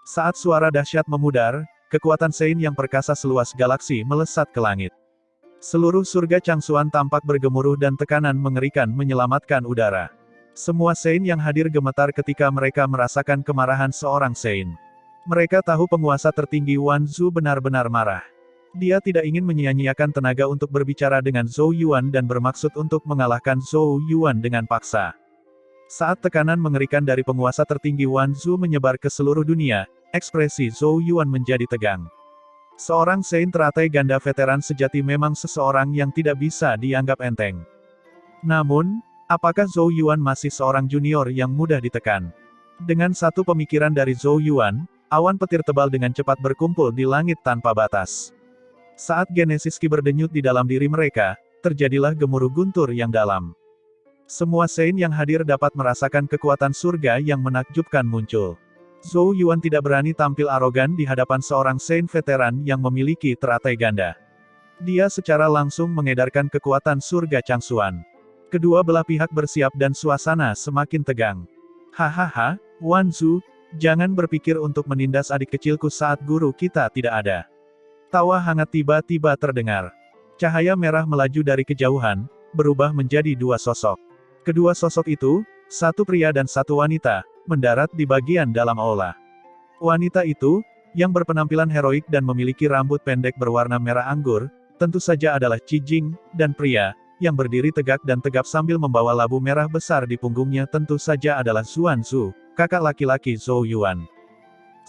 Saat suara dahsyat memudar, kekuatan Sein yang perkasa seluas galaksi melesat ke langit. Seluruh surga Changsuan tampak bergemuruh dan tekanan mengerikan menyelamatkan udara. Semua Sein yang hadir gemetar ketika mereka merasakan kemarahan seorang Sein. Mereka tahu penguasa tertinggi Wanzu benar-benar marah. Dia tidak ingin menyia-nyiakan tenaga untuk berbicara dengan Zhou Yuan dan bermaksud untuk mengalahkan Zhou Yuan dengan paksa. Saat tekanan mengerikan dari penguasa tertinggi Wanzu menyebar ke seluruh dunia, ekspresi Zhou Yuan menjadi tegang. Seorang Sein teratai ganda veteran sejati memang seseorang yang tidak bisa dianggap enteng. Namun, apakah Zhou Yuan masih seorang junior yang mudah ditekan? Dengan satu pemikiran dari Zhou Yuan, awan petir tebal dengan cepat berkumpul di langit tanpa batas. Saat Genesis Ki berdenyut di dalam diri mereka, terjadilah gemuruh guntur yang dalam. Semua Sein yang hadir dapat merasakan kekuatan surga yang menakjubkan muncul. Zhou Yuan tidak berani tampil arogan di hadapan seorang Sein veteran yang memiliki teratai ganda. Dia secara langsung mengedarkan kekuatan surga Changsuan. Kedua belah pihak bersiap dan suasana semakin tegang. Hahaha, Wanzu, jangan berpikir untuk menindas adik kecilku saat guru kita tidak ada. Tawa hangat tiba-tiba terdengar. Cahaya merah melaju dari kejauhan, berubah menjadi dua sosok. Kedua sosok itu, satu pria dan satu wanita, mendarat di bagian dalam aula. Wanita itu, yang berpenampilan heroik dan memiliki rambut pendek berwarna merah anggur, tentu saja adalah Qi Jing, dan pria, yang berdiri tegak dan tegap sambil membawa labu merah besar di punggungnya tentu saja adalah Xuanzu, kakak laki-laki Zhou Yuan.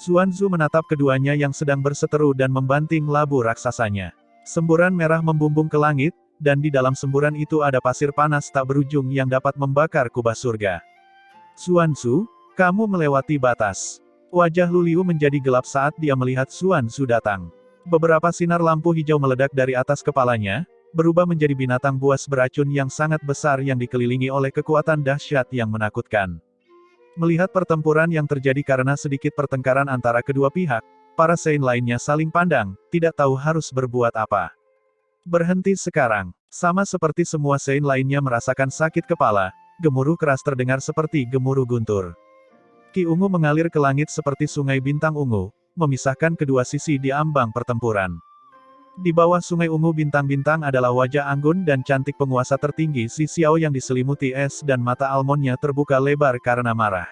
Xuanzu menatap keduanya yang sedang berseteru dan membanting labu raksasanya. Semburan merah membumbung ke langit, dan di dalam semburan itu ada pasir panas tak berujung yang dapat membakar kubah surga. Xuanzu, kamu melewati batas. Wajah Lu Liu menjadi gelap saat dia melihat Xuanzu datang. Beberapa sinar lampu hijau meledak dari atas kepalanya, berubah menjadi binatang buas beracun yang sangat besar yang dikelilingi oleh kekuatan dahsyat yang menakutkan. Melihat pertempuran yang terjadi karena sedikit pertengkaran antara kedua pihak, para Sein lainnya saling pandang, tidak tahu harus berbuat apa. Berhenti sekarang. Sama seperti semua Sein lainnya merasakan sakit kepala, gemuruh keras terdengar seperti gemuruh guntur. Ki ungu mengalir ke langit seperti sungai bintang ungu, memisahkan kedua sisi di ambang pertempuran. Di bawah sungai ungu bintang-bintang adalah wajah anggun dan cantik penguasa tertinggi Zi Xiao yang diselimuti es dan mata almondnya terbuka lebar karena marah.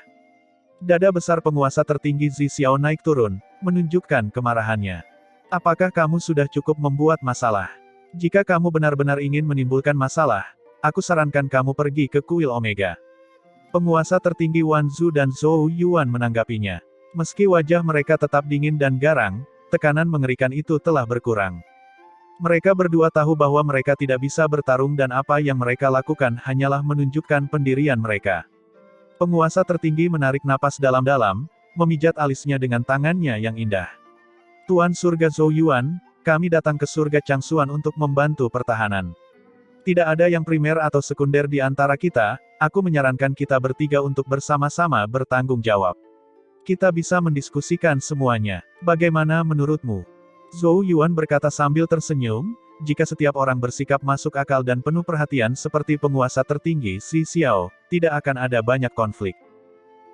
Dada besar penguasa tertinggi Zi Xiao naik turun, menunjukkan kemarahannya. Apakah kamu sudah cukup membuat masalah? Jika kamu benar-benar ingin menimbulkan masalah, aku sarankan kamu pergi ke kuil Omega. Penguasa tertinggi Wan Zhu dan Zhou Yuan menanggapinya. Meski wajah mereka tetap dingin dan garang, tekanan mengerikan itu telah berkurang. Mereka berdua tahu bahwa mereka tidak bisa bertarung dan apa yang mereka lakukan hanyalah menunjukkan pendirian mereka. Penguasa tertinggi menarik napas dalam-dalam, memijat alisnya dengan tangannya yang indah. Tuan Surga Zhou Yuan, kami datang ke Surga Changsuan untuk membantu pertahanan. Tidak ada yang primer atau sekunder di antara kita, aku menyarankan kita bertiga untuk bersama-sama bertanggung jawab. Kita bisa mendiskusikan semuanya. Bagaimana menurutmu? Zhou Yuan berkata sambil tersenyum, jika setiap orang bersikap masuk akal dan penuh perhatian seperti penguasa tertinggi Zi Xiao, tidak akan ada banyak konflik.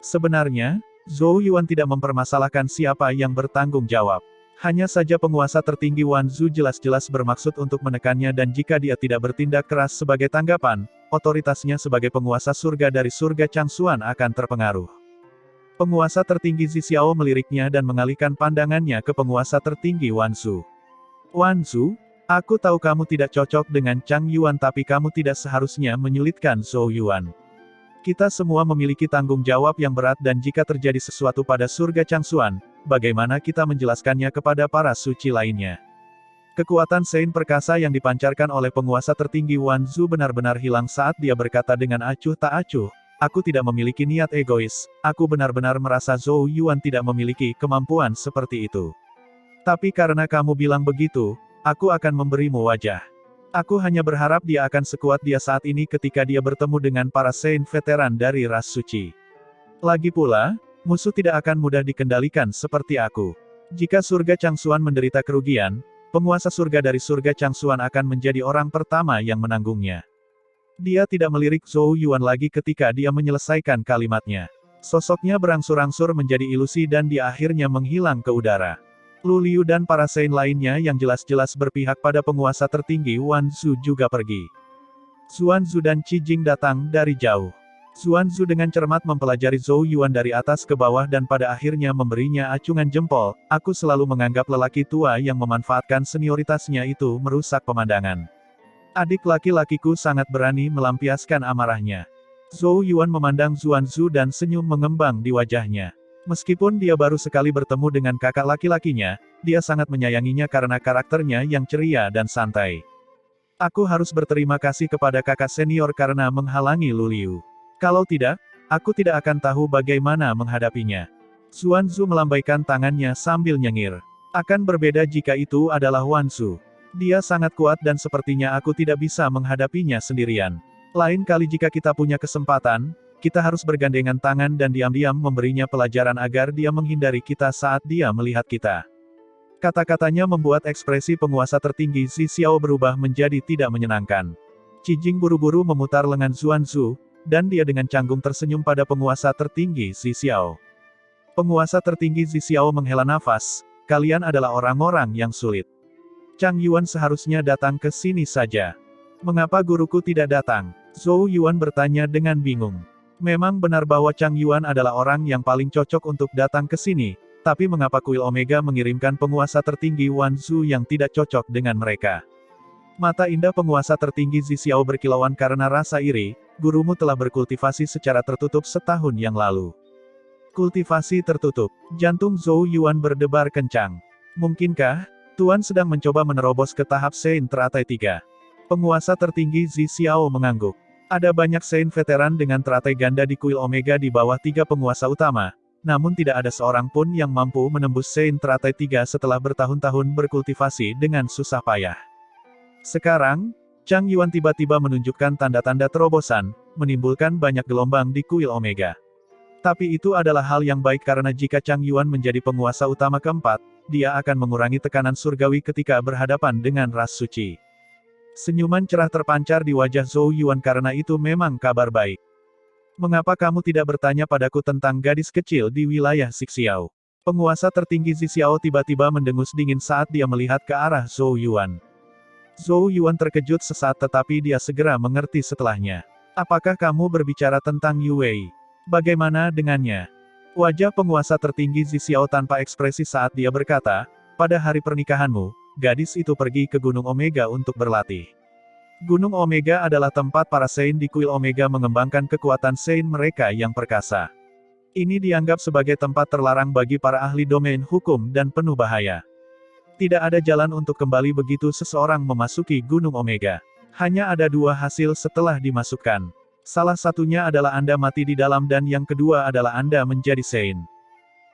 Sebenarnya, Zhou Yuan tidak mempermasalahkan siapa yang bertanggung jawab. Hanya saja penguasa tertinggi Wan Zhu jelas-jelas bermaksud untuk menekannya dan jika dia tidak bertindak keras sebagai tanggapan, otoritasnya sebagai penguasa surga dari surga Changsuan akan terpengaruh. Penguasa tertinggi Zi Xiao meliriknya dan mengalihkan pandangannya ke penguasa tertinggi Wan Zhu. Wan Zhu, aku tahu kamu tidak cocok dengan Chang Yuan tapi kamu tidak seharusnya menyulitkan Zhou Yuan. Kita semua memiliki tanggung jawab yang berat dan jika terjadi sesuatu pada surga Changsuan, bagaimana kita menjelaskannya kepada para suci lainnya? Kekuatan Sein perkasa yang dipancarkan oleh penguasa tertinggi Wan Zhu benar-benar hilang saat dia berkata dengan acuh tak acuh, aku tidak memiliki niat egois, aku benar-benar merasa Zhou Yuan tidak memiliki kemampuan seperti itu. Tapi karena kamu bilang begitu, aku akan memberimu wajah. Aku hanya berharap dia akan sekuat dia saat ini ketika dia bertemu dengan para Sein veteran dari ras suci. Lagi pula, musuh tidak akan mudah dikendalikan seperti aku. Jika surga Changsuan menderita kerugian, penguasa surga dari surga Changsuan akan menjadi orang pertama yang menanggungnya. Dia tidak melirik Zhou Yuan lagi ketika dia menyelesaikan kalimatnya. Sosoknya berangsur-angsur menjadi ilusi dan dia akhirnya menghilang ke udara. Lu Liu dan para Sein lainnya yang jelas-jelas berpihak pada penguasa tertinggi Wan Zhu juga pergi. Xuan Zhu dan Qi Jing datang dari jauh. Xuan Zhu dengan cermat mempelajari Zhou Yuan dari atas ke bawah dan pada akhirnya memberinya acungan jempol, aku selalu menganggap lelaki tua yang memanfaatkan senioritasnya itu merusak pemandangan. Adik laki-lakiku sangat berani melampiaskan amarahnya. Zhou Yuan memandang Xuan Zhu dan senyum mengembang di wajahnya. Meskipun dia baru sekali bertemu dengan kakak laki-lakinya, dia sangat menyayanginya karena karakternya yang ceria dan santai. Aku harus berterima kasih kepada kakak senior karena menghalangi Lu Liu. Kalau tidak, aku tidak akan tahu bagaimana menghadapinya. Xuan Zhu melambaikan tangannya sambil nyengir. Akan berbeda jika itu adalah Wan Zhu. Dia sangat kuat dan sepertinya aku tidak bisa menghadapinya sendirian. Lain kali jika kita punya kesempatan, kita harus bergandengan tangan dan diam-diam memberinya pelajaran agar dia menghindari kita saat dia melihat kita. Kata-katanya membuat ekspresi penguasa tertinggi Zi Xiao berubah menjadi tidak menyenangkan. Qi Jing buru-buru memutar lengan Xuan Zhu, dan dia dengan canggung tersenyum pada penguasa tertinggi Zi Xiao. Penguasa tertinggi Zi Xiao menghela nafas, kalian adalah orang-orang yang sulit. Chang Yuan seharusnya datang ke sini saja. Mengapa guruku tidak datang? Zhou Yuan bertanya dengan bingung. Memang benar bahwa Chang Yuan adalah orang yang paling cocok untuk datang ke sini, tapi mengapa kuil Omega mengirimkan penguasa tertinggi Wan Zhu yang tidak cocok dengan mereka? Mata indah penguasa tertinggi Zi Xiao berkilauan karena rasa iri, gurumu telah berkultivasi secara tertutup setahun yang lalu. Kultivasi tertutup. Jantung Zhou Yuan berdebar kencang. Mungkinkah, Tuan sedang mencoba menerobos ke tahap Sein teratai 3? Penguasa tertinggi Zi Xiao mengangguk. Ada banyak Sein veteran dengan teratai ganda di kuil Omega di bawah 3 penguasa utama, namun tidak ada seorang pun yang mampu menembus Sein teratai 3 setelah bertahun-tahun berkultivasi dengan susah payah. Sekarang, Chang Yuan tiba-tiba menunjukkan tanda-tanda terobosan, menimbulkan banyak gelombang di kuil Omega. Tapi itu adalah hal yang baik karena jika Chang Yuan menjadi penguasa utama keempat, dia akan mengurangi tekanan surgawi ketika berhadapan dengan ras suci. Senyuman cerah terpancar di wajah Zhou Yuan karena itu memang kabar baik. Mengapa kamu tidak bertanya padaku tentang gadis kecil di wilayah Xixiao? Penguasa tertinggi Zi Xiao tiba-tiba mendengus dingin saat dia melihat ke arah Zhou Yuan. Zhou Yuan terkejut sesaat tetapi dia segera mengerti setelahnya. Apakah kamu berbicara tentang Yue? Bagaimana dengannya? Wajah penguasa tertinggi Zixiao tanpa ekspresi saat dia berkata, pada hari pernikahanmu, gadis itu pergi ke Gunung Omega untuk berlatih. Gunung Omega adalah tempat para Saint di kuil Omega mengembangkan kekuatan Saint mereka yang perkasa. Ini dianggap sebagai tempat terlarang bagi para ahli domain hukum dan penuh bahaya. Tidak ada jalan untuk kembali begitu seseorang memasuki Gunung Omega. Hanya ada dua hasil setelah dimasukkan. Salah satunya adalah Anda mati di dalam dan yang kedua adalah Anda menjadi Saint.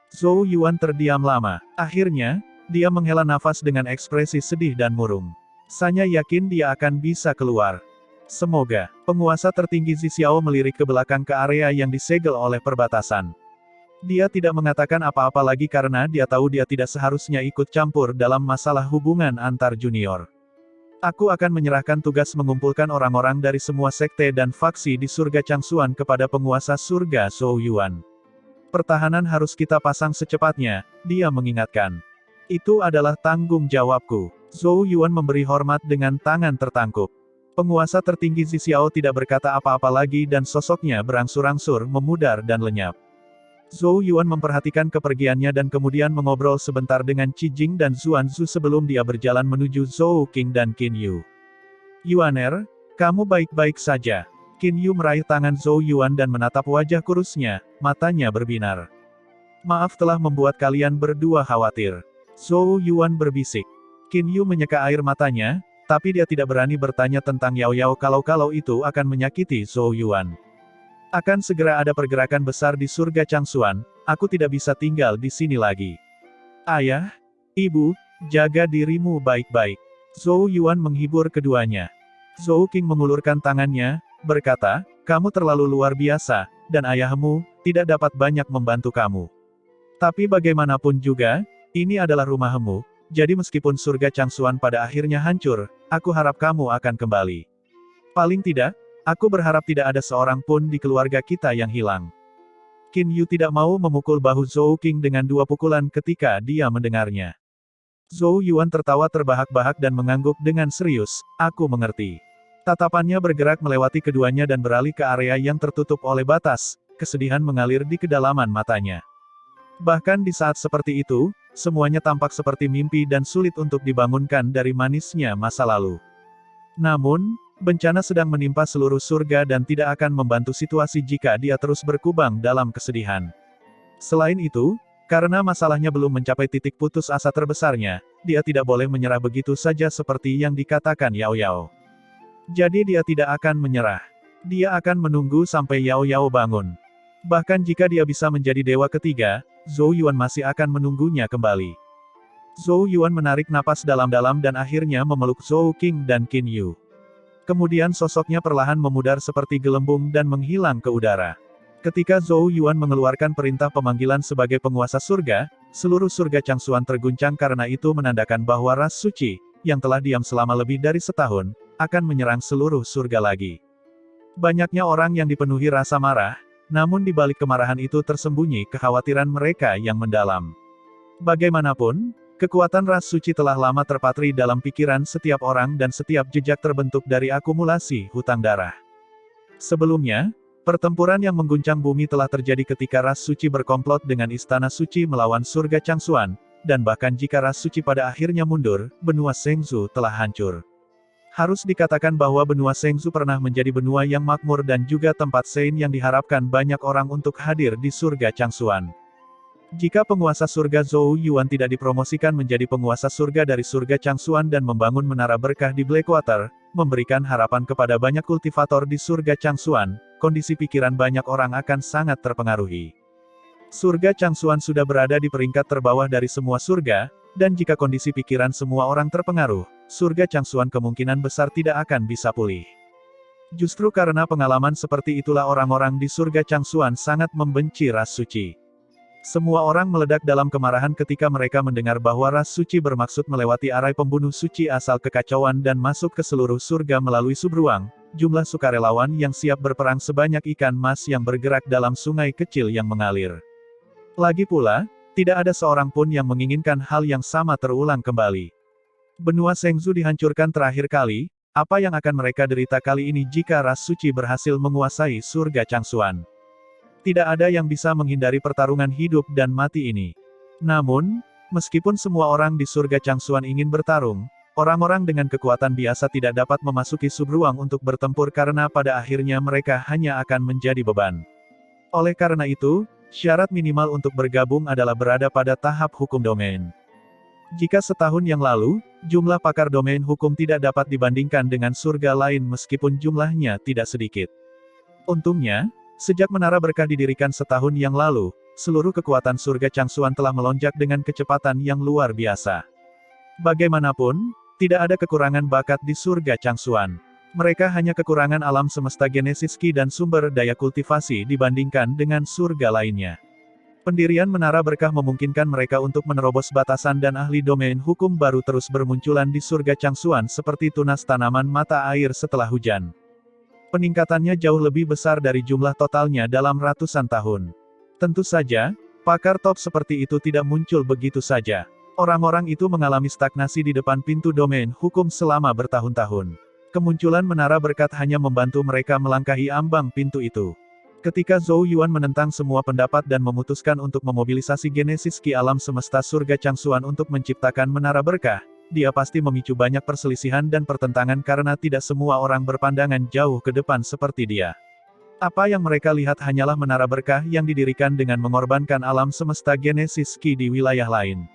Zhou Yuan terdiam lama. Akhirnya, dia menghela nafas dengan ekspresi sedih dan murung. Saya yakin dia akan bisa keluar. Semoga. Penguasa tertinggi Zixiao melirik ke belakang ke area yang disegel oleh perbatasan. Dia tidak mengatakan apa-apa lagi karena dia tahu dia tidak seharusnya ikut campur dalam masalah hubungan antar junior. Aku akan menyerahkan tugas mengumpulkan orang-orang dari semua sekte dan faksi di surga Changsuan kepada penguasa surga Zhou Yuan. Pertahanan harus kita pasang secepatnya, dia mengingatkan. Itu adalah tanggung jawabku. Zhou Yuan memberi hormat dengan tangan tertangkup. Penguasa tertinggi Zixiao tidak berkata apa-apa lagi dan sosoknya berangsur-angsur memudar dan lenyap. Zhou Yuan memperhatikan kepergiannya dan kemudian mengobrol sebentar dengan Qi Jing dan Zuan Zhu sebelum dia berjalan menuju Zhou Qing dan Qin Yu. Yuaner, kamu baik-baik saja. Qin Yu meraih tangan Zhou Yuan dan menatap wajah kurusnya, matanya berbinar. Maaf telah membuat kalian berdua khawatir. Zhou Yuan berbisik. Qin Yu menyeka air matanya, tapi dia tidak berani bertanya tentang Yao Yao kalau itu akan menyakiti Zhou Yuan. Akan segera ada pergerakan besar di surga Changsuan, aku tidak bisa tinggal di sini lagi. Ayah, ibu, jaga dirimu baik-baik. Zhou Yuan menghibur keduanya. Zhou Qing mengulurkan tangannya, berkata, kamu terlalu luar biasa, dan ayahmu tidak dapat banyak membantu kamu. Tapi bagaimanapun juga, ini adalah rumahmu, jadi meskipun surga Changsuan pada akhirnya hancur, aku harap kamu akan kembali. Paling tidak, aku berharap tidak ada seorang pun di keluarga kita yang hilang. Qin Yu tidak mau memukul bahu Zhou Qing dengan dua pukulan ketika dia mendengarnya. Zhou Yuan tertawa terbahak-bahak dan mengangguk dengan serius, aku mengerti. Tatapannya bergerak melewati keduanya dan beralih ke area yang tertutup oleh batas, kesedihan mengalir di kedalaman matanya. Bahkan di saat seperti itu, semuanya tampak seperti mimpi dan sulit untuk dibangunkan dari manisnya masa lalu. Namun, bencana sedang menimpa seluruh surga dan tidak akan membantu situasi jika dia terus berkubang dalam kesedihan. Selain itu, karena masalahnya belum mencapai titik putus asa terbesarnya, dia tidak boleh menyerah begitu saja seperti yang dikatakan Yao Yao. Jadi dia tidak akan menyerah. Dia akan menunggu sampai Yao Yao bangun. Bahkan jika dia bisa menjadi dewa ketiga, Zhou Yuan masih akan menunggunya kembali. Zhou Yuan menarik napas dalam-dalam dan akhirnya memeluk Zhou Qing dan Qin Yu. Kemudian sosoknya perlahan memudar seperti gelembung dan menghilang ke udara. Ketika Zhou Yuan mengeluarkan perintah pemanggilan sebagai penguasa surga, seluruh surga Changsuan terguncang karena itu menandakan bahwa ras suci, yang telah diam selama lebih dari setahun, akan menyerang seluruh surga lagi. Banyaknya orang yang dipenuhi rasa marah, namun di balik kemarahan itu tersembunyi kekhawatiran mereka yang mendalam. Bagaimanapun, kekuatan ras suci telah lama terpatri dalam pikiran setiap orang dan setiap jejak terbentuk dari akumulasi hutang darah. Sebelumnya, pertempuran yang mengguncang bumi telah terjadi ketika ras suci berkomplot dengan istana suci melawan surga Changsuan, dan bahkan jika ras suci pada akhirnya mundur, benua Shengzu telah hancur. Harus dikatakan bahwa benua Shengzu pernah menjadi benua yang makmur dan juga tempat Saint yang diharapkan banyak orang untuk hadir di surga Changsuan. Jika penguasa surga Zhou Yuan tidak dipromosikan menjadi penguasa surga dari surga Changsuan dan membangun menara berkah di Blackwater, memberikan harapan kepada banyak kultivator di surga Changsuan, kondisi pikiran banyak orang akan sangat terpengaruhi. Surga Changsuan sudah berada di peringkat terbawah dari semua surga, dan jika kondisi pikiran semua orang terpengaruh, surga Changsuan kemungkinan besar tidak akan bisa pulih. Justru karena pengalaman seperti itulah orang-orang di surga Changsuan sangat membenci ras suci. Semua orang meledak dalam kemarahan ketika mereka mendengar bahwa ras suci bermaksud melewati arai pembunuh suci asal kekacauan dan masuk ke seluruh surga melalui subruang, jumlah sukarelawan yang siap berperang sebanyak ikan mas yang bergerak dalam sungai kecil yang mengalir. Lagi pula, tidak ada seorang pun yang menginginkan hal yang sama terulang kembali. Benua Shengzu dihancurkan terakhir kali, apa yang akan mereka derita kali ini jika ras suci berhasil menguasai surga Changsuan? Tidak ada yang bisa menghindari pertarungan hidup dan mati ini. Namun, meskipun semua orang di surga Changsuan ingin bertarung, orang-orang dengan kekuatan biasa tidak dapat memasuki subruang untuk bertempur karena pada akhirnya mereka hanya akan menjadi beban. Oleh karena itu, syarat minimal untuk bergabung adalah berada pada tahap hukum domain. Jika setahun yang lalu, jumlah pakar domain hukum tidak dapat dibandingkan dengan surga lain meskipun jumlahnya tidak sedikit. Untungnya, sejak Menara Berkah didirikan setahun yang lalu, seluruh kekuatan surga Changsuan telah melonjak dengan kecepatan yang luar biasa. Bagaimanapun, tidak ada kekurangan bakat di surga Changsuan. Mereka hanya kekurangan alam semesta Genesis Ki dan sumber daya kultivasi dibandingkan dengan surga lainnya. Pendirian Menara Berkah memungkinkan mereka untuk menerobos batasan dan ahli domain hukum baru terus bermunculan di surga Changsuan seperti tunas tanaman mata air setelah hujan. Peningkatannya jauh lebih besar dari jumlah totalnya dalam ratusan tahun. Tentu saja, pakar top seperti itu tidak muncul begitu saja. Orang-orang itu mengalami stagnasi di depan pintu domain hukum selama bertahun-tahun. Kemunculan Menara Berkat hanya membantu mereka melangkahi ambang pintu itu. Ketika Zhou Yuan menentang semua pendapat dan memutuskan untuk memobilisasi Genesis Ki alam semesta surga Changsuan untuk menciptakan Menara Berkah, dia pasti memicu banyak perselisihan dan pertentangan karena tidak semua orang berpandangan jauh ke depan seperti dia. Apa yang mereka lihat hanyalah Menara Berkah yang didirikan dengan mengorbankan alam semesta Genesis Ki di wilayah lain.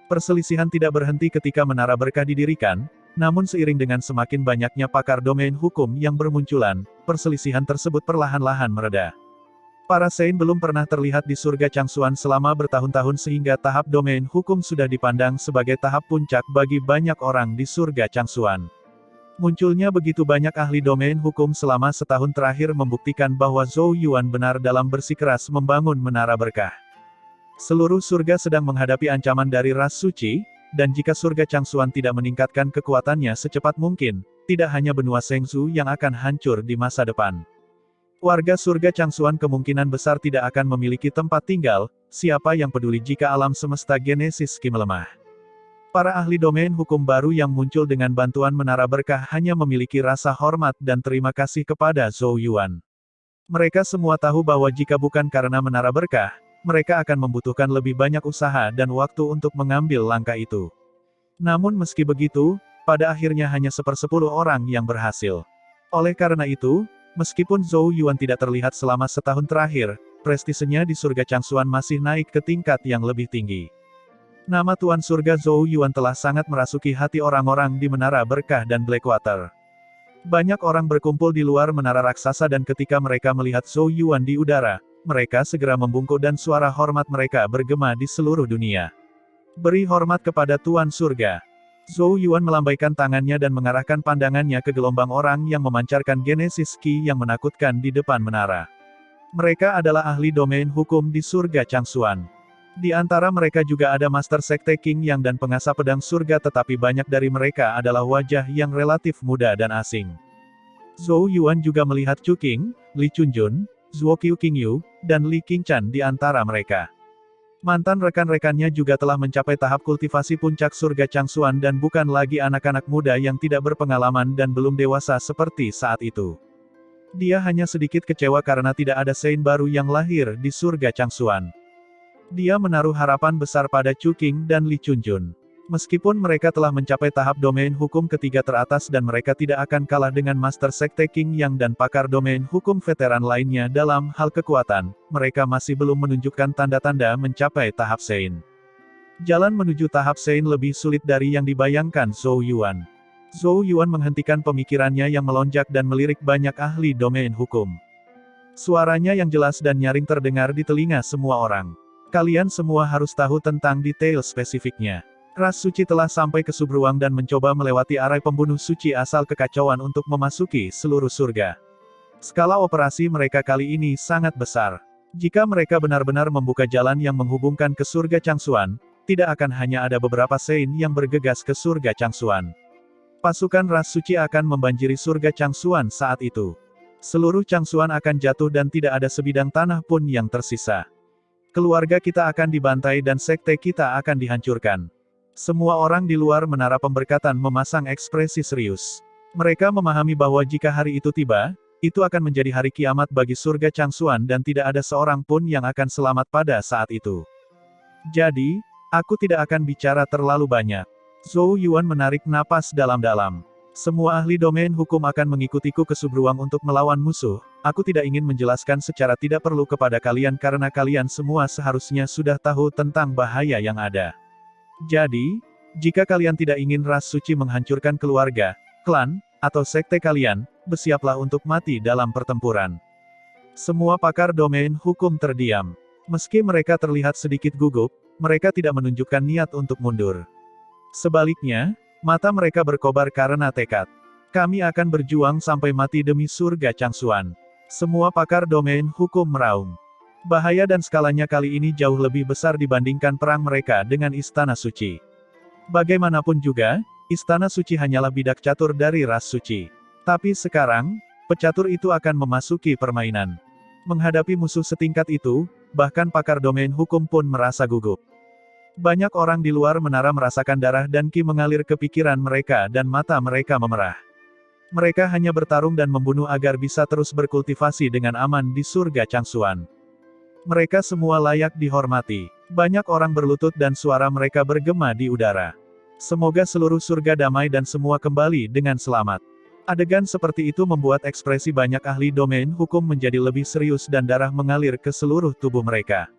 Perselisihan tidak berhenti ketika Menara Berkah didirikan, namun seiring dengan semakin banyaknya pakar domain hukum yang bermunculan, perselisihan tersebut perlahan-lahan mereda. Para Saint belum pernah terlihat di surga Changsuan selama bertahun-tahun sehingga tahap domain hukum sudah dipandang sebagai tahap puncak bagi banyak orang di surga Changsuan. Munculnya begitu banyak ahli domain hukum selama setahun terakhir membuktikan bahwa Zhou Yuan benar dalam bersikeras membangun Menara Berkah. Seluruh surga sedang menghadapi ancaman dari ras suci, dan jika surga Changsuan tidak meningkatkan kekuatannya secepat mungkin, tidak hanya benua Shengzu yang akan hancur di masa depan. Warga surga Changsuan kemungkinan besar tidak akan memiliki tempat tinggal, siapa yang peduli jika alam semesta Genesis Ki melemah. Para ahli domain hukum baru yang muncul dengan bantuan Menara Berkah hanya memiliki rasa hormat dan terima kasih kepada Zhou Yuan. Mereka semua tahu bahwa jika bukan karena Menara Berkah, mereka akan membutuhkan lebih banyak usaha dan waktu untuk mengambil langkah itu. Namun meski begitu, pada akhirnya hanya 1/10 orang yang berhasil. Oleh karena itu, meskipun Zhou Yuan tidak terlihat selama setahun terakhir, prestisenya di surga Changsuan masih naik ke tingkat yang lebih tinggi. Nama Tuan Surga Zhou Yuan telah sangat merasuki hati orang-orang di Menara Berkah dan Blackwater. Banyak orang berkumpul di luar menara raksasa dan ketika mereka melihat Zhou Yuan di udara, mereka segera membungkuk dan suara hormat mereka bergema di seluruh dunia. Beri hormat kepada Tuan Surga. Zhou Yuan melambaikan tangannya dan mengarahkan pandangannya ke gelombang orang yang memancarkan Genesis Ki yang menakutkan di depan menara. Mereka adalah ahli domain hukum di surga Changsuan. Di antara mereka juga ada Master Sekte King Yang dan pengasah pedang surga tetapi banyak dari mereka adalah wajah yang relatif muda dan asing. Zhou Yuan juga melihat Chu Qing, Li Chunjun, Zhuo Qiu Qingyu, dan Li Qingchan di antara mereka. Mantan rekan-rekannya juga telah mencapai tahap kultivasi puncak surga Changsuan dan bukan lagi anak-anak muda yang tidak berpengalaman dan belum dewasa seperti saat itu. Dia hanya sedikit kecewa karena tidak ada Saint baru yang lahir di surga Changsuan. Dia menaruh harapan besar pada Chu Qing dan Li Chunjun. Meskipun mereka telah mencapai tahap domain hukum ketiga teratas dan mereka tidak akan kalah dengan Master Sekte King Yang dan pakar domain hukum veteran lainnya dalam hal kekuatan, mereka masih belum menunjukkan tanda-tanda mencapai tahap Saint. Jalan menuju tahap Saint lebih sulit dari yang dibayangkan Zhou Yuan. Zhou Yuan menghentikan pemikirannya yang melonjak dan melirik banyak ahli domain hukum. Suaranya yang jelas dan nyaring terdengar di telinga semua orang. Kalian semua harus tahu tentang detail spesifiknya. Ras suci telah sampai ke subruang dan mencoba melewati arai pembunuh suci asal kekacauan untuk memasuki seluruh surga. Skala operasi mereka kali ini sangat besar. Jika mereka benar-benar membuka jalan yang menghubungkan ke surga Changsuan, tidak akan hanya ada beberapa Saint yang bergegas ke surga Changsuan. Pasukan ras suci akan membanjiri surga Changsuan saat itu. Seluruh Changsuan akan jatuh dan tidak ada sebidang tanah pun yang tersisa. Keluarga kita akan dibantai dan sekte kita akan dihancurkan. Semua orang di luar menara pemberkatan memasang ekspresi serius. Mereka memahami bahwa jika hari itu tiba, Itu akan menjadi hari kiamat bagi surga Changsuan dan tidak ada seorang pun yang akan selamat pada saat itu. Jadi, aku tidak akan bicara terlalu banyak. Zhou Yuan menarik napas dalam-dalam. Semua ahli domain hukum akan mengikutiku ke subruang untuk melawan musuh. Aku tidak ingin menjelaskan secara tidak perlu kepada kalian karena kalian semua seharusnya sudah tahu tentang bahaya yang ada. Jadi, jika kalian tidak ingin ras suci menghancurkan keluarga, klan, atau sekte kalian, bersiaplah untuk mati dalam pertempuran. Semua pakar domain hukum terdiam. Meski mereka terlihat sedikit gugup, mereka tidak menunjukkan niat untuk mundur. Sebaliknya, mata mereka berkobar karena tekad. Kami akan berjuang sampai mati demi surga Changsuan. Semua pakar domain hukum meraung. Bahaya dan skalanya kali ini jauh lebih besar dibandingkan perang mereka dengan Istana Suci. Bagaimanapun juga, Istana Suci hanyalah bidak catur dari ras suci. Tapi sekarang, pecatur itu akan memasuki permainan. Menghadapi musuh setingkat itu, bahkan pakar domain hukum pun merasa gugup. Banyak orang di luar menara merasakan darah dan ki mengalir ke pikiran mereka dan mata mereka memerah. Mereka hanya bertarung dan membunuh agar bisa terus berkultivasi dengan aman di surga Changsuan. Mereka semua layak dihormati. Banyak orang berlutut dan suara mereka bergema di udara. Semoga seluruh surga damai dan semua kembali dengan selamat. Adegan seperti itu membuat ekspresi banyak ahli domain hukum menjadi lebih serius dan darah mengalir ke seluruh tubuh mereka.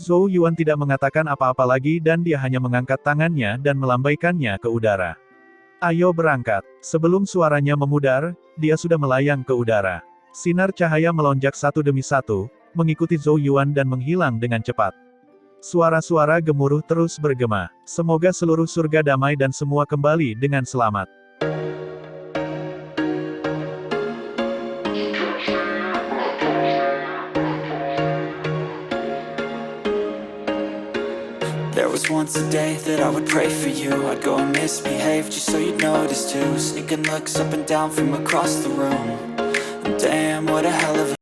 Zhou Yuan tidak mengatakan apa-apa lagi dan dia hanya mengangkat tangannya dan melambaikannya ke udara. Ayo berangkat. Sebelum suaranya memudar, dia sudah melayang ke udara. Sinar cahaya melonjak satu demi satu, mengikuti Zhou Yuan dan menghilang dengan cepat. Suara-suara gemuruh terus bergema. Semoga seluruh surga damai dan semua kembali dengan selamat. There was once a day that I would pray for you. I'd go and misbehave just so you'd notice too. Sneaking looks up and down from across the room. Damn, what a hell of a